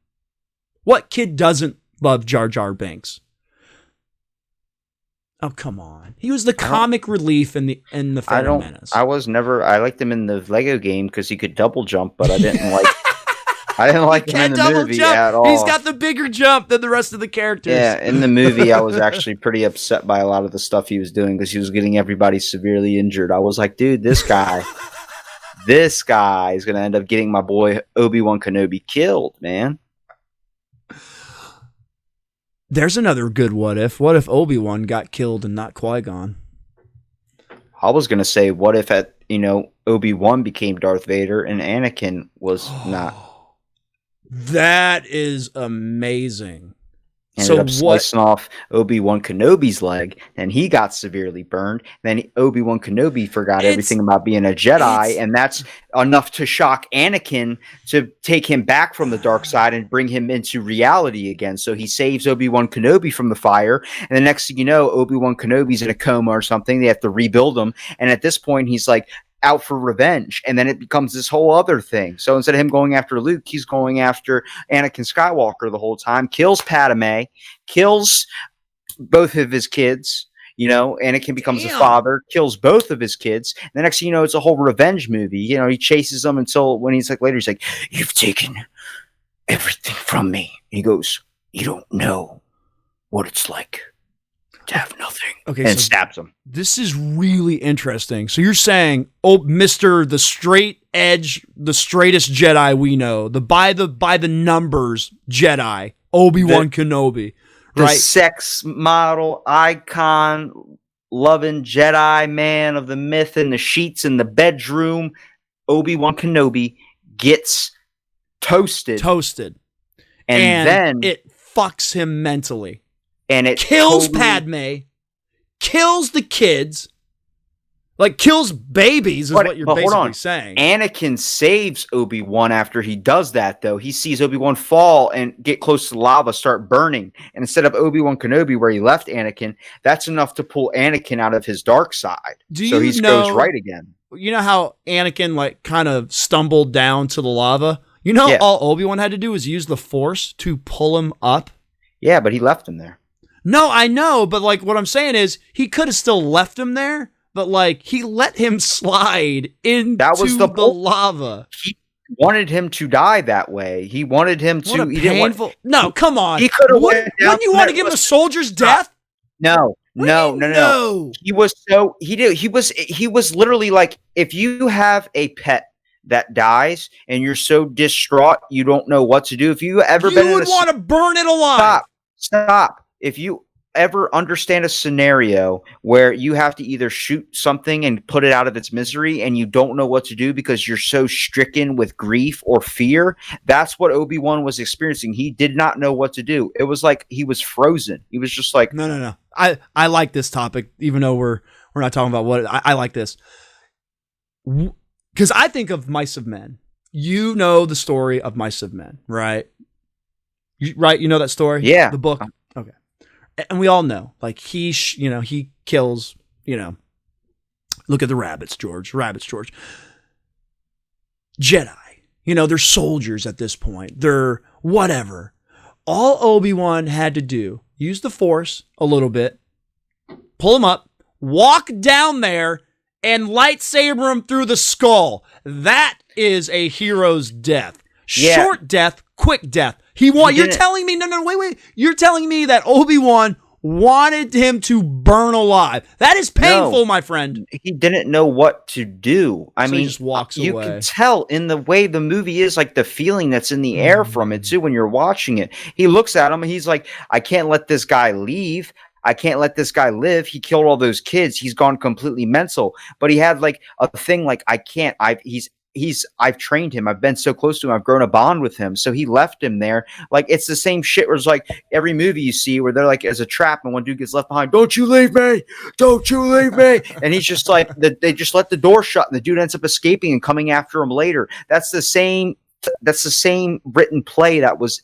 What kid doesn't love Jar Jar Binks? Oh, come on. He was the comic relief in the Phantom Menace. I liked him in the Lego game because he could double jump, but I didn't like him in the movie at all. He's got the bigger jump than the rest of the characters. Yeah, in the movie, I was actually pretty upset by a lot of the stuff he was doing because he was getting everybody severely injured. I was like, dude, this guy is going to end up getting my boy Obi-Wan Kenobi killed, man. There's another good what if. What if Obi-Wan got killed and not Qui-Gon? I was going to say, what if Obi-Wan became Darth Vader and Anakin was not? That is amazing. Ended up slicing off Obi-Wan Kenobi's leg, and he got severely burned. Then Obi-Wan Kenobi forgot everything about being a Jedi, and that's enough to shock Anakin to take him back from the dark side and bring him into reality again. So he saves Obi-Wan Kenobi from the fire, and the next thing you know, Obi-Wan Kenobi's in a coma or something. They have to rebuild him, and at this point, he's like out for revenge, and then it becomes this whole other thing. So instead of him going after Luke, he's going after Anakin Skywalker the whole time, kills Padme, kills both of his kids. Anakin becomes a father, kills both of his kids. And the next thing you know, it's a whole revenge movie. He chases them until when he's like later, he's like, "You've taken everything from me." And he goes, "You don't know what it's like to have nothing." Okay, and stabs him. This is really interesting. So you're saying, Mr. the straight edge, the straightest Jedi we know, the by the numbers Jedi, Obi-Wan Kenobi, the right? Sex model, icon, loving Jedi man of the myth in the sheets in the bedroom, Obi-Wan Kenobi gets toasted. And then it fucks him mentally. And it kills Padme, kills the kids, kills babies is what you're basically saying. Anakin saves Obi-Wan after he does that, though. He sees Obi-Wan fall and get close to the lava, start burning. And instead of Obi-Wan Kenobi, where he left Anakin, that's enough to pull Anakin out of his dark side. So he goes right again. You know how Anakin kind of stumbled down to the lava? All Obi-Wan had to do was use the Force to pull him up? Yeah, but he left him there. No, I know, but what I'm saying is he could have still left him there, but he let him slide into the lava. wanted him to die that way. He wanted him to. What a he didn't want, painful. No, come on. He could have. Wouldn't you want to give him a soldier's death? No. He was so he did. He was literally like, if you have a pet that dies and you're so distraught you don't know what to do. If you ever been, you would want to burn it alive. Stop. If you ever understand a scenario where you have to either shoot something and put it out of its misery and you don't know what to do because you're so stricken with grief or fear, that's what Obi-Wan was experiencing. He did not know what to do. It was like he was frozen. He was just like, no. I like this topic, even though we're not talking about what I like this. Because I think of Mice of Men. You know the story of Mice of Men, right? You know that story? Yeah. The book? Okay. And we all know, like, he kills, look at the rabbits, George. Jedi. They're soldiers at this point. They're whatever. All Obi-Wan had to do, use the Force a little bit, pull him up, walk down there, and lightsaber him through the skull. That is a hero's death. Yeah. Short death, quick death. You're telling me, no, wait. You're telling me that Obi-Wan wanted him to burn alive. That is painful, my friend. He didn't know what to do. I mean, he just walks away. You can tell in the way the movie is, like, the feeling that's in the air from it too when you're watching it. He looks at him and he's like, I can't let this guy leave. I can't let this guy live. He killed all those kids. He's gone completely mental. But he had like a thing like, I've trained him. I've been so close to him. I've grown a bond with him. So he left him there. Like, it's the same shit where it's like every movie you see where they're like, as a trap and one dude gets left behind. Don't you leave me. Don't you leave me. And he's just like, they just let the door shut and the dude ends up escaping and coming after him later. That's the same written play that was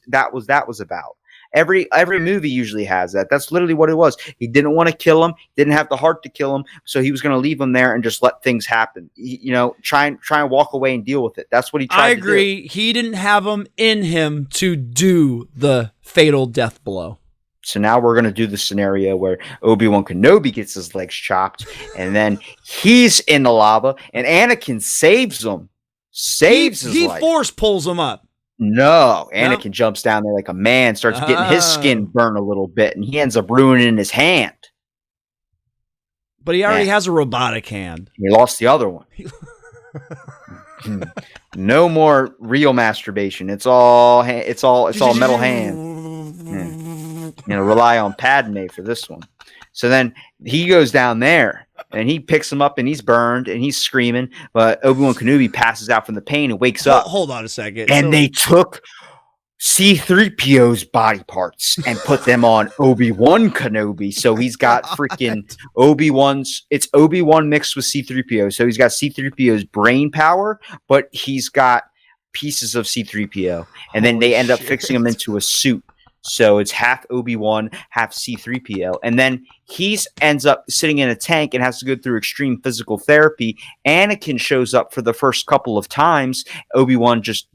about. Every movie usually has that. That's literally what it was. He didn't want to kill him, didn't have the heart to kill him, so he was going to leave him there and just let things happen. Try and walk away and deal with it. That's what he tried to do. I agree. He didn't have him in him to do the fatal death blow. So now we're going to do the scenario where Obi-Wan Kenobi gets his legs chopped, and then he's in the lava, and Anakin saves him. His life. He force pulls him up. No, Anakin jumps down there like a man, starts getting his skin burned a little bit, and he ends up ruining his hand. But he already has a robotic hand. He lost the other one. No more real masturbation. It's all metal hand. Rely on Padme for this one. So then he goes down there and he picks him up and he's burned and he's screaming. But Obi-Wan Kenobi passes out from the pain and wakes up. Hold on a second. And they took C-3PO's body parts and put them on Obi-Wan Kenobi. So he's got freaking it's Obi-Wan mixed with C-3PO. So he's got C-3PO's brain power, but he's got pieces of C-3PO. And then they end up fixing him into a suit. So it's half Obi-Wan, half C-3PO. And then he ends up sitting in a tank and has to go through extreme physical therapy. Anakin shows up for the first couple of times. Obi-Wan just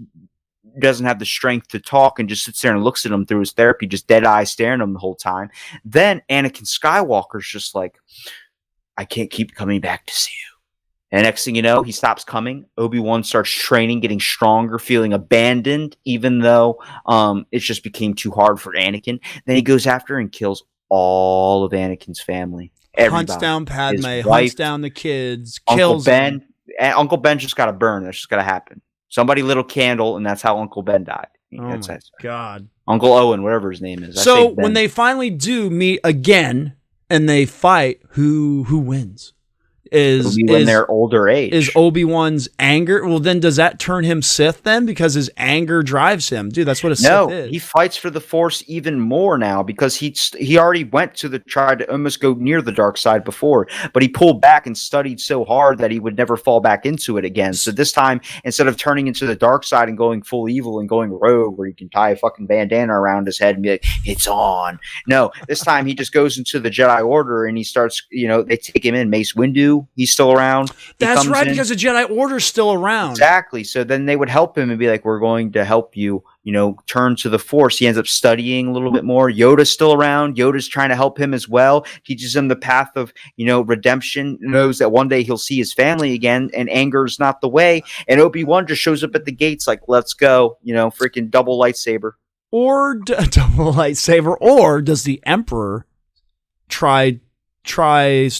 doesn't have the strength to talk and just sits there and looks at him through his therapy, just dead eye staring at him the whole time. Then Anakin Skywalker's just like, I can't keep coming back to see you. And next thing you know, he stops coming. Obi-Wan starts training, getting stronger, feeling abandoned, even though it just became too hard for Anakin. Then he goes after and kills all of Anakin's family. Everybody. Hunts down Padme, hunts down the kids, kills Ben. Uncle Ben just got to burn. That's just got to happen. Somebody lit a candle, and that's how Uncle Ben died. Oh, my God. Uncle Owen, whatever his name is. So when they finally do meet again and they fight, who wins? Is in their older age. Is Obi-Wan's anger? Well, then does that turn him Sith then? Because his anger drives him. Dude, that's what a Sith is. No, he fights for the Force even more now because he already went tried to almost go near the dark side before, but he pulled back and studied so hard that he would never fall back into it again. So this time, instead of turning into the dark side and going full evil and going rogue where you can tie a fucking bandana around his head and be like, it's on. No, this time he just goes into the Jedi Order and he starts, they take him in. Mace Windu, he's still around. That's right, because the Jedi Order's still around. Exactly. So then they would help him and be like, we're going to help you, turn to the Force. He ends up studying a little bit more. Yoda's still around. Yoda's trying to help him as well. Teaches him the path of, redemption. Knows that one day he'll see his family again, and anger is not the way. And Obi-Wan just shows up at the gates like, let's go, freaking double lightsaber. Or double lightsaber. Or does the Emperor tries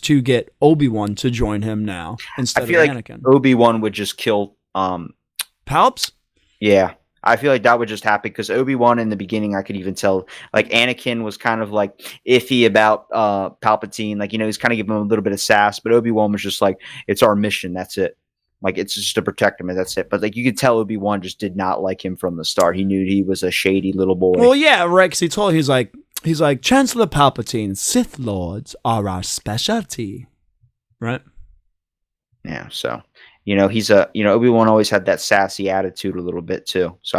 to get Obi-Wan to join him now instead of Anakin? Obi-Wan would just kill Palps? Yeah. I feel like that would just happen because Obi-Wan in the beginning, I could even tell, like, Anakin was kind of like iffy about Palpatine. Like, he's kind of giving him a little bit of sass, but Obi-Wan was just like, it's our mission. That's it. Like, it's just to protect him, and that's it. But, like, you could tell Obi-Wan just did not like him from the start. He knew he was a shady little boy. Well, yeah, right, because he's like, Chancellor Palpatine, Sith Lords are our specialty. Right? Yeah, so... he's Obi-Wan always had that sassy attitude a little bit too. So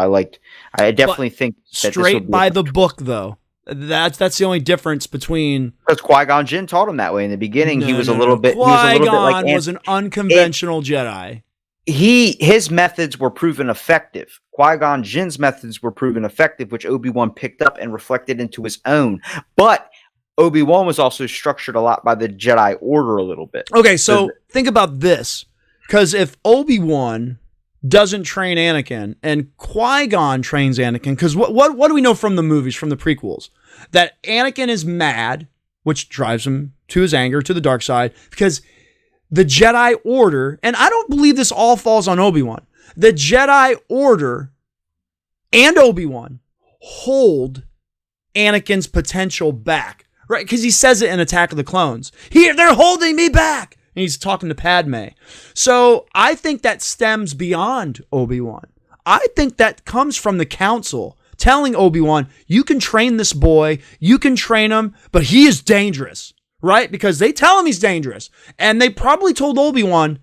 I definitely think that straight by the book though. That's the only difference between, because Qui-Gon Jinn taught him that way in the beginning. He was a little bit. Qui-Gon was an unconventional Jedi. His methods were proven effective. Qui-Gon Jinn's methods were proven effective, which Obi-Wan picked up and reflected into his own. But Obi-Wan was also structured a lot by the Jedi Order a little bit. Okay, so think about this. Because if Obi-Wan doesn't train Anakin and Qui-Gon trains Anakin, because what do we know from the movies, from the prequels? That Anakin is mad, which drives him to his anger, to the dark side, because the Jedi Order, and I don't believe this all falls on Obi-Wan, the Jedi Order and Obi-Wan hold Anakin's potential back, right? Because he says it in Attack of the Clones. Here, they're holding me back. And he's talking to Padme. So I think that stems beyond Obi-Wan. I think that comes from the council telling Obi-Wan, you can train this boy, you can train him, but he is dangerous, right? Because they tell him he's dangerous. And they probably told Obi-Wan,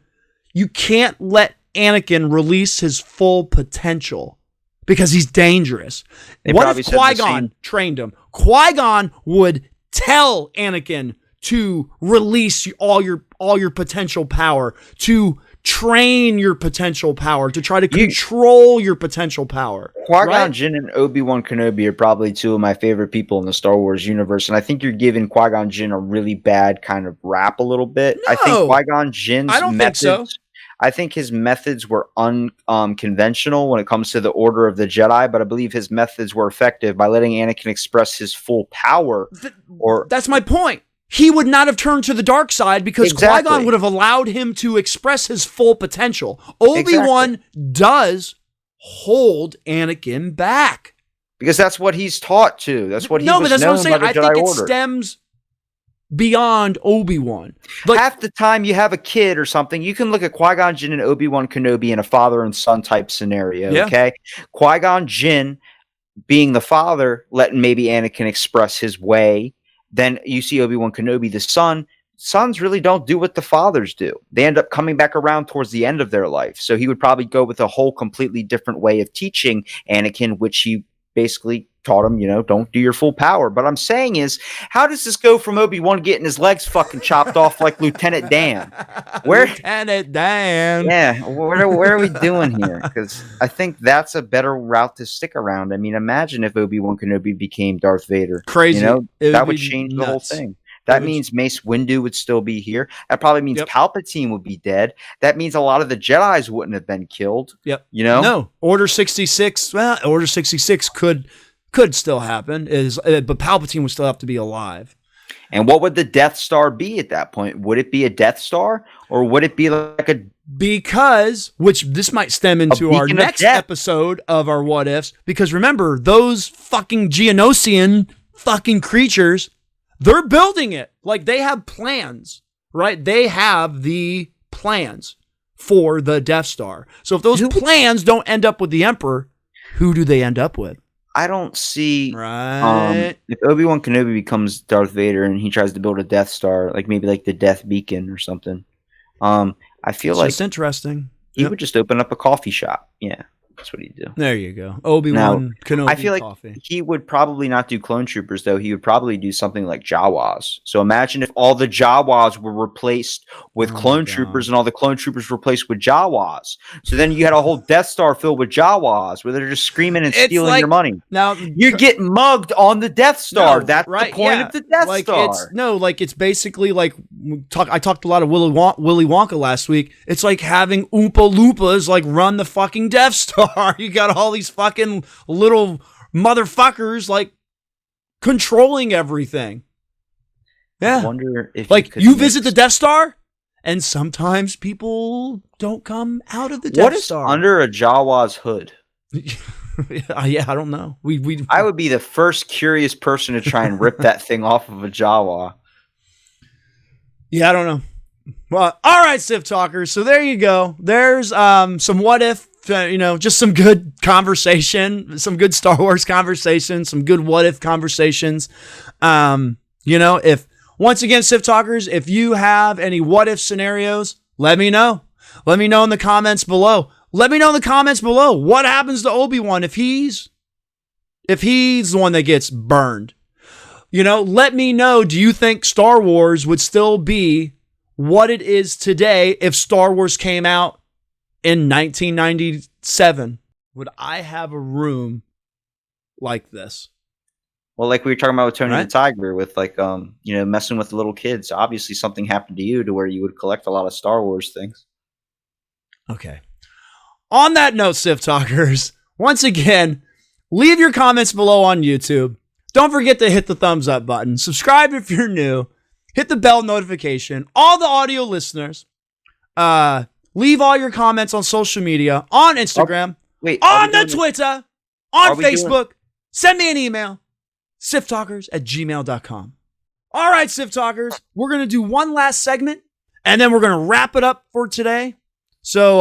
you can't let Anakin release his full potential because he's dangerous. What if Qui-Gon trained him? Qui-Gon would tell Anakin to release all your potential power, to train your potential power, to try to control your potential power. Qui-Gon Jinn and Obi-Wan Kenobi are probably two of my favorite people in the Star Wars universe, and I think you're giving Qui-Gon Jinn a really bad kind of rap a little bit. No, I think Qui-Gon Jinn's methods, think so. I think his methods were unconventional when it comes to the Order of the Jedi, but I believe his methods were effective by letting Anakin express his full power. That's my point. He would not have turned to the dark side because Qui-Gon would have allowed him to express his full potential. Obi-Wan does hold Anakin back. Because that's what he's taught to. That's what he was known by the Jedi Order. No, but that's what I'm saying. I think it stems beyond Obi-Wan. Like, half the time you have a kid or something, you can look at Qui-Gon Jinn and Obi-Wan Kenobi in a father and son type scenario, okay? Qui-Gon Jinn being the father, letting maybe Anakin express his way. Then you see Obi-Wan Kenobi, the son. Sons really don't do what the fathers do. They end up coming back around towards the end of their life. So he would probably go with a whole completely different way of teaching Anakin, which he basically taught him, don't do your full power. But I'm saying is, how does this go from Obi-Wan getting his legs fucking chopped off like Lieutenant Dan? Lieutenant Dan. Yeah, where are we doing here? Because I think that's a better route to stick around. I mean, imagine if Obi-Wan Kenobi became Darth Vader. Crazy. That would change the whole thing. That means Mace Windu would still be here. That probably means Palpatine would be dead. That means a lot of the Jedis wouldn't have been killed. Yep. No. Order 66. Well, Order 66 could still happen, but Palpatine would still have to be alive. And what would the Death Star be at that point? Would it be a Death Star, or would it be like a... Because, which this might stem into our next episode of our What Ifs, because remember, those fucking Geonosian fucking creatures, they're building it. Like, they have plans, right? They have the plans for the Death Star. So if those plans don't end up with the Emperor, who do they end up with? I don't see if Obi-Wan Kenobi becomes Darth Vader and he tries to build a Death Star, like maybe like the Death Beacon or something. I feel like it's interesting. He would just open up a coffee shop. Yeah. That's what he'd do. There you go. Obi-Wan Kenobi I feel like coffee. he would probably not do clone troopers, though. He would probably do something like Jawas. So imagine if all the Jawas were replaced with clone troopers and all the clone troopers replaced with Jawas. So then you had a whole Death Star filled with Jawas where they're just screaming and stealing your money. Now you're getting mugged on the Death Star. That's the point of the Death Star. It's basically like I talked a lot of Willy Wonka last week. It's like having Oompa Loompas like run the fucking Death Star. You got all these fucking little motherfuckers like controlling everything. Yeah. I wonder if like you visit the Death Star and sometimes people don't come out of the Death Star. What is under a Jawa's hood? Yeah, I don't know. I would be the first curious person to try and rip that thing off of a Jawa. Yeah, I don't know. Well, all right, Sith Talkers. So there you go. There's some what if, just some good conversation, some good Star Wars conversation, some good what if conversations. If once again, Sith Talkers, if you have any what if scenarios, let me know. Let me know in the comments below. Let me know in the comments below what happens to Obi-Wan if he's the one that gets burned. Let me know, do you think Star Wars would still be what it is today if Star Wars came out in 1997? Would I have a room like this? Well, like we were talking about with Tony the Tiger, with messing with the little kids. Obviously, something happened to you to where you would collect a lot of Star Wars things. Okay. On that note, Sith Talkers, once again, leave your comments below on YouTube. Don't forget to hit the thumbs up button. Subscribe if you're new. Hit the bell notification. All the audio listeners, leave all your comments on social media, on Instagram, on the Twitter, on Facebook. Send me an email, sithtalkers@gmail.com. All right, Sith Talkers, we're going to do one last segment, and then we're going to wrap it up for today. So,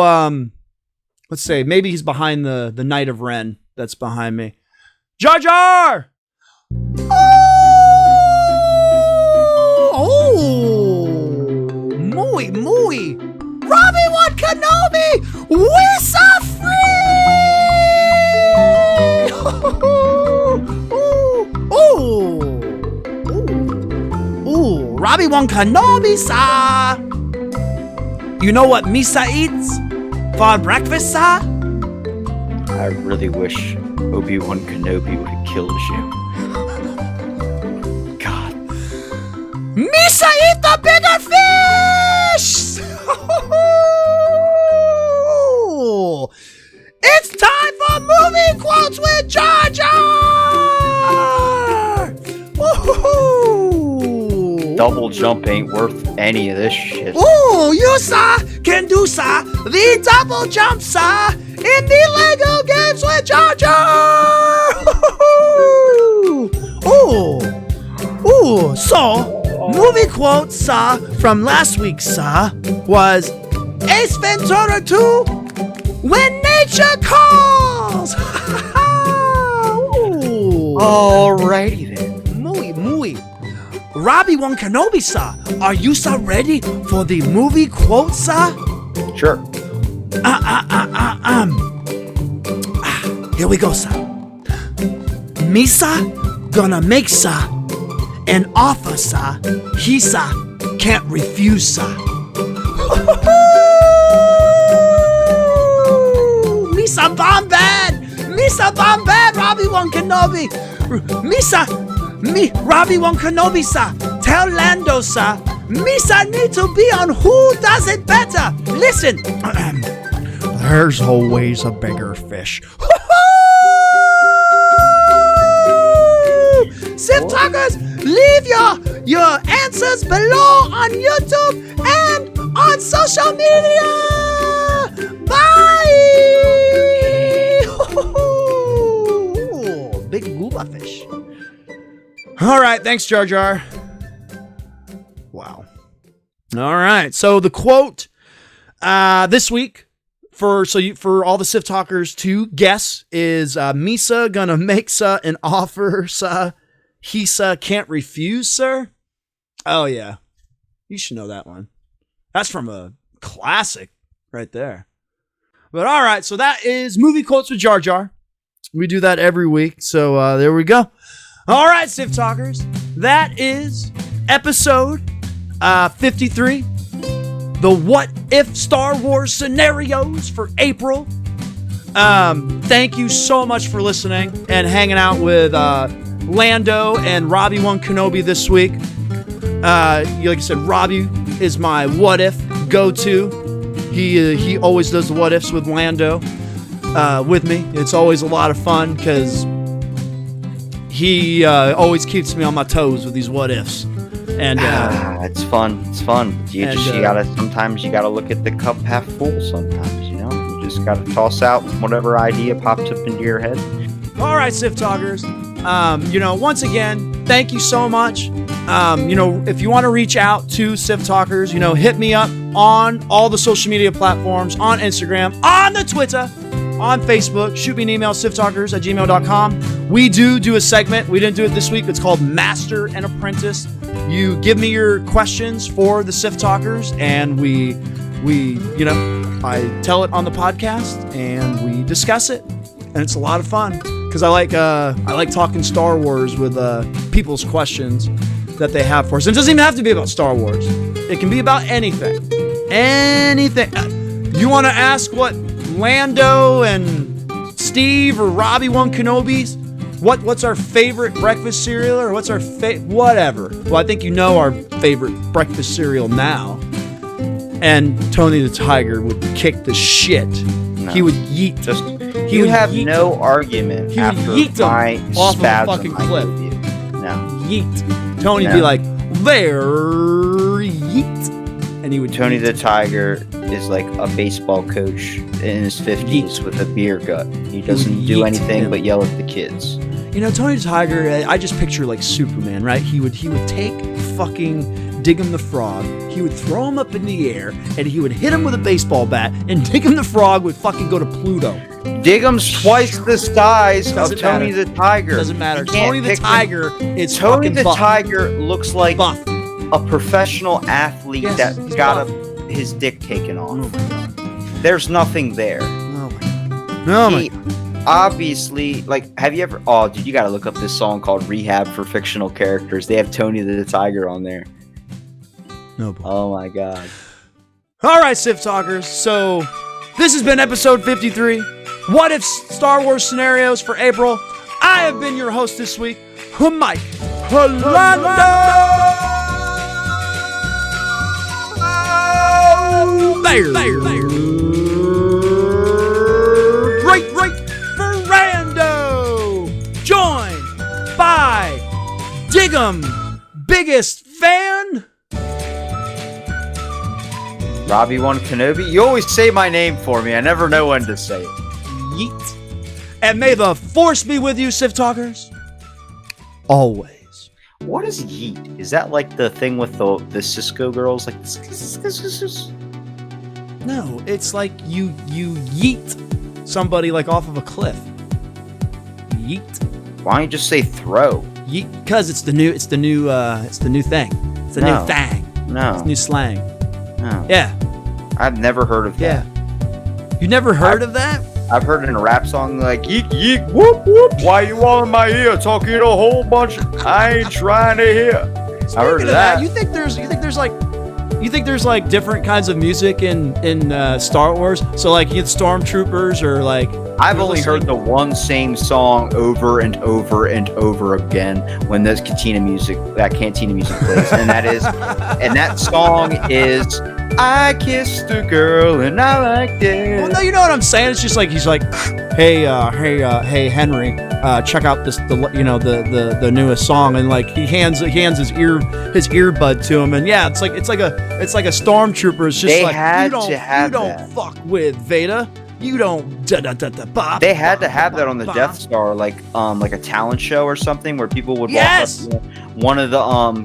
let's say maybe he's behind the Knight of Ren that's behind me. Jar Jar! Muy. Robbie Wan Kenobi! We're so free! Robbie Wan Kenobi, sir! You know what Misa eats for breakfast, sir? I really wish Obi-Wan Kenobi would have killed you. God. Misa eat the bigger fish! It's time for movie quotes with Jar Jar! Double jump ain't worth any of this shit. Ooh, you, sir, can do, sir, the double jump, sir, in the Lego games with Jar Jar! So, movie quote, sir, from last week, sir, was Ace Ventura 2, When Nature Calls! Alrighty then. Muy. Robbie Wan Kenobi, sir, are you, sir, ready for the movie quote, sir? Sure. Here we go, sir. Me, sir, gonna make, sir, an offer, sir. He, sir, can't refuse, sir. Misa bomb bad, Robbie Wan Kenobi. Robbie Wan Kenobi, sir. Tell Lando, sir. Misa need to be on Who Does It Better. Listen. There's always a bigger fish. Sith Talkers, leave your answers below on YouTube and on social media. Bye. Big gooba fish. All right, thanks, Jar Jar. Wow. All right, so the quote this week for all the Sith Talkers to guess is Misa gonna make sa an offer sa Hisa can't refuse, sir. Oh yeah, you should know that one. That's from a classic right there. But all right, so that is Movie Quotes with Jar Jar. We do that every week, so there we go. All right, Sith Talkers, that is episode 53. The What If Star Wars scenarios for April. Thank you so much for listening and hanging out with Lando and Robbie Wan Kenobi this week. Like I said, Robbie is my what if go-to. He always does the what ifs with Lando with me. It's always a lot of fun because he always keeps me on my toes with these what ifs. And it's fun. It's fun. Sometimes you gotta look at the cup half full. Sometimes, you know, you just gotta toss out whatever idea pops up into your head. All right, Sith Talkers. Once again, thank you so much. If you want to reach out to Sith Talkers, hit me up on all the social media platforms, on Instagram, on the Twitter, on Facebook. Shoot me an email, sithtalkers@gmail.com. We do a segment. We didn't do it this week. It's called Master and Apprentice. You give me your questions for the Sith Talkers, and I tell it on the podcast, and we discuss it, and it's a lot of fun because I like talking Star Wars with people's questions that they have for us. And it doesn't even have to be about Star Wars. It can be about anything. Anything. You want to ask what Lando and Steve or Robbie Wan Kenobi's? What's our favorite breakfast cereal, or what's our whatever? Well, I think you know our favorite breakfast cereal now. And Tony the Tiger would kick the shit. No. He would yeet. You have no argument after my off of a spasm fucking cliff. No. Yeet. Tony'd be like, there, yeet. And he would Tony the Tiger is like a baseball coach in his 50s with a beer gut. He doesn't do anything but yell at the kids. Tony the Tiger, I just picture like Superman, right? He would take fucking Diggum the Frog. He would throw him up in the air, and he would hit him with a baseball bat, and Diggum the Frog would fucking go to Pluto. Diggum's twice the size of Tony the Tiger. Doesn't matter. Tony the Tiger is Tony the buff. Tiger looks like buff. A professional athlete that got his dick taken off. Oh my God. There's nothing there. Oh my God. No, my God. Obviously, have you ever... Oh, dude, you gotta look up this song called Rehab for Fictional Characters. They have Tony the Tiger on there. No, boy. Oh my God. All right, Sith Talkers. So, this has been episode 53. What if Star Wars scenarios for April? I have been your host this week, Mike Ferrando. There. Great Ferrando. Joined by Diggum, biggest fan, Robbie Wan Kenobi. You always say my name for me. I never know when to say it. Yeet. And may the Force be with you, Sith Talkers. Always. What is yeet? Is that like the thing with the Cisco girls? Like, no, it's like you yeet somebody like off of a cliff. Yeet. Why don't you just say throw? Yeet, because it's the new thing. It's the new thing. No. It's new slang. No. Yeah. I've never heard of that. Yeah. You never heard of that? I've heard it in a rap song like yeek yeek whoop whoop. Why you all in my ear talking a whole bunch? I ain't trying to hear. I heard of that. You think there's like different kinds of music in Star Wars? So like you get StormTroopers or like I've only heard the one same song over and over and over again when that cantina music plays, and that song is I kissed a girl and I liked it. Well, no, you know what I'm saying? It's just like he's like, hey Henry, check out the newest song, and like he hands his earbud to him, and yeah, it's like a stormtrooper. It's just you don't fuck with Vader. You don't da-da-da-da-bop. They had to have that on the Death Star, like a talent show or something where people would walk up. One of the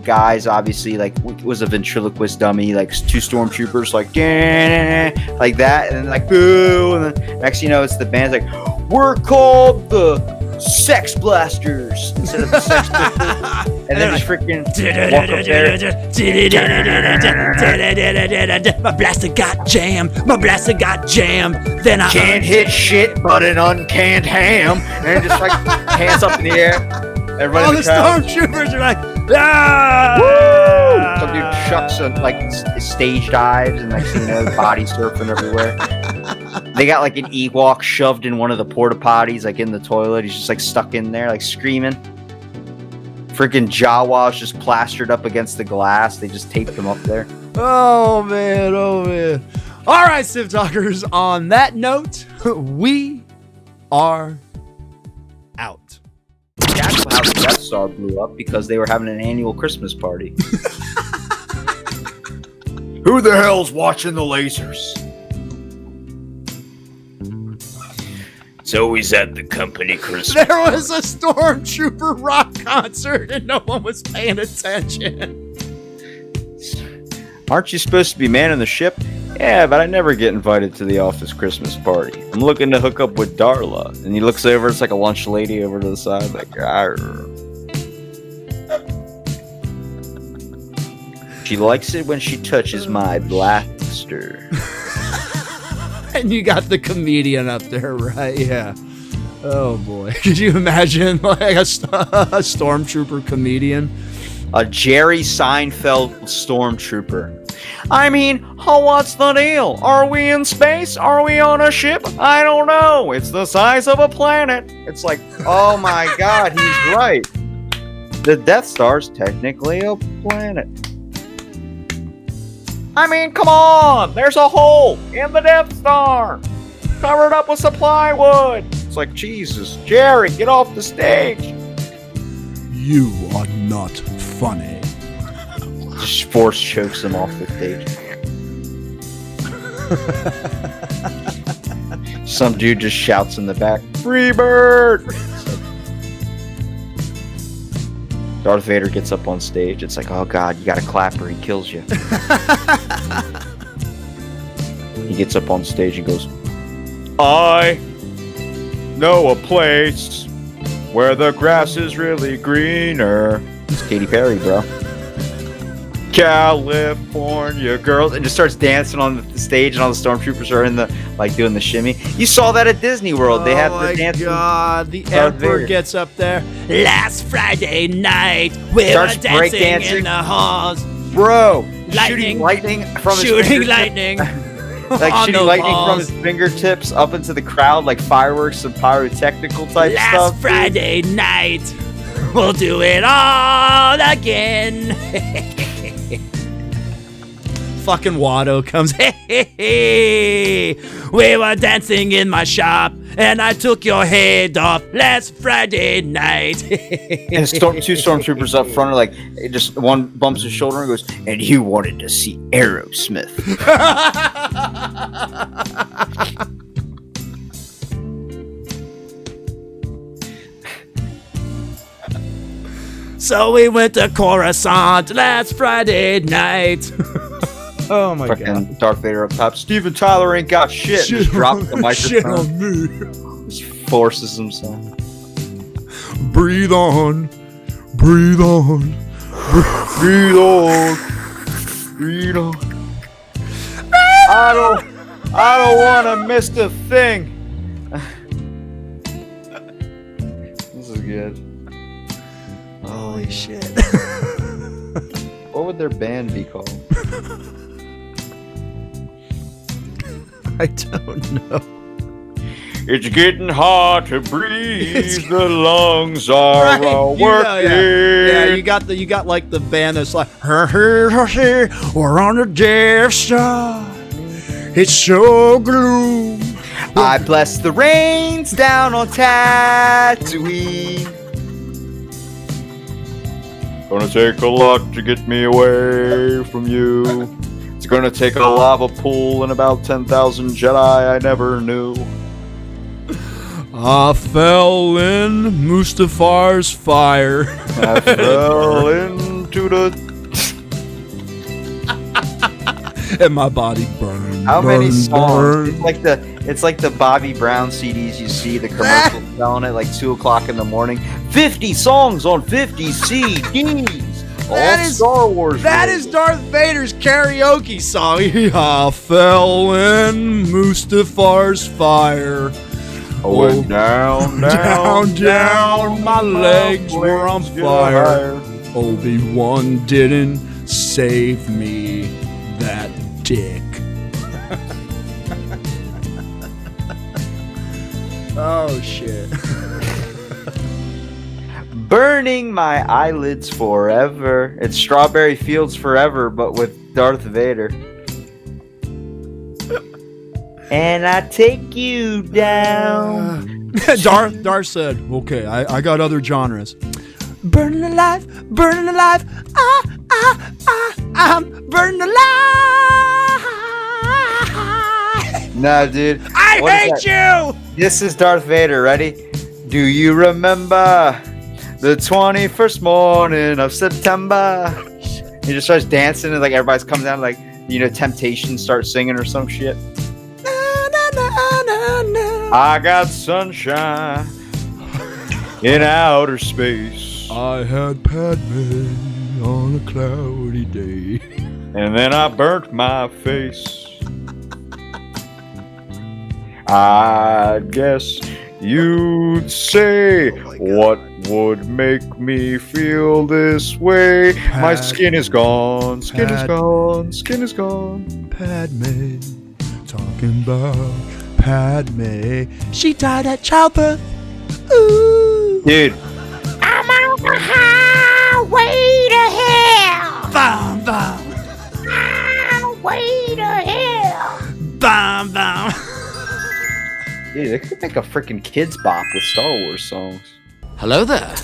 guys obviously like was a ventriloquist dummy, like two stormtroopers like like that, and then like boo, and then next you know it's the band's like we're called the Sex Blasters instead of the Sex Pistols. And then just freaking walk up there. My blaster got jammed. My blaster got jammed. Then I Can't hit shit but an uncanned ham. And just like hands up in the air. Everybody all in the the crowd. stormtroopers are like, ah! Woo! Some dude chucks stage dives and body surfing everywhere. They got like an Ewok shoved in one of the porta potties, like in the toilet. He's just like stuck in there, like screaming. Freaking Jawa's just plastered up against the glass. They just taped him up there. Oh man, oh man. All right, Sith Talkers. On that note, we are out. That's how the Death Star blew up, because they were having an annual Christmas party. Who the hell's watching the lasers? It's always at the company Christmas. There was a stormtrooper rock concert and no one was paying attention. Aren't you supposed to be manning the ship? Yeah, but I never get invited to the office Christmas party. I'm looking to hook up with Darla. And he looks over, it's like a lunch lady over to the side, like, arr. She likes it when she touches my blaster. And you got the comedian up there, right? Yeah. Oh boy. Could you imagine like a stormtrooper comedian? A Jerry Seinfeld stormtrooper. I mean, what's the deal? Are we in space? Are we on a ship? I don't know. It's the size of a planet. It's like, oh my god, he's right. The Death Star's technically a planet. I mean, come on! There's a hole in the Death Star! Covered up with supply wood! It's like, Jesus, Jerry, get off the stage! You are not funny. Just force chokes him off the stage. Some dude just shouts in the back, "Free bird!" Darth Vader gets up on stage. It's like, oh god, you gotta clap or he kills you. He gets up on stage and goes, I know a place where the grass is really greener. It's Katy Perry, bro. California girls, and just starts dancing on the stage, and all the stormtroopers are in the doing the shimmy. You saw that at Disney World. They had the dancing. Oh my god, the Emperor gets up there. Last Friday night, we were dancing in the halls. Bro, shooting lightning from his shooting lightning. Like shooting lightning from his fingertips up into the crowd, like fireworks and pyrotechnical type stuff. Last Friday night, we'll do it all again. Fucking Watto comes, hey, we were dancing in my shop, and I took your head off last Friday night. And two stormtroopers up front are like, just one bumps his shoulder and goes, and you wanted to see Aerosmith. So we went to Coruscant last Friday night. Oh my god. Darth Vader up top. Steven Tyler ain't got shit. Just drops the microphone. Shit on me. Just forces himself. Breathe on. Breathe on. Breathe on. Breathe on. I don't want to miss a thing. This is good. Holy shit. What would their band be called? I don't know. It's getting hard to breathe. The lungs are working. Yeah, you got like the band that's like, we're on the Death Star. It's so gloom. I bless the rains down on Tatooine. Gonna take a lot to get me away from you. It's gonna take a lava pool and about 10,000 Jedi I never knew. I fell in Mustafar's fire. I fell into the... And my body burned. How many songs? It's like It's like the Bobby Brown CDs you see the commercials selling at like 2 o'clock in the morning. 50 songs on 50 CDs. That All is Star Wars. That is Darth Vader's karaoke song. I fell in Mustafar's fire. Oh, down, down, my legs were on fire. Obi-Wan didn't save me, that dick. Oh, shit. Burning my eyelids forever. It's Strawberry Fields Forever, but with Darth Vader. And I take you down. Darth said, okay, I got other genres. Burning alive, I'm burning alive. Nah, dude. I hate you. This is Darth Vader, ready? Do you remember the 21st morning of September? He just starts dancing and like everybody's coming down like, you know, Temptation starts singing or some shit. I got sunshine in outer space. I had Padme on a cloudy day. And then I burnt my face. I guess you'd say, what would make me feel this way? My skin is gone, skin is gone, skin is gone. Padme, talking about Padme. She died at childbirth. Ooh. Dude. I'm on the highway to hell. Bam, bam. Highway to hell. Bam, bam. Dude, they could make a freaking kids bop with Star Wars songs. Hello there.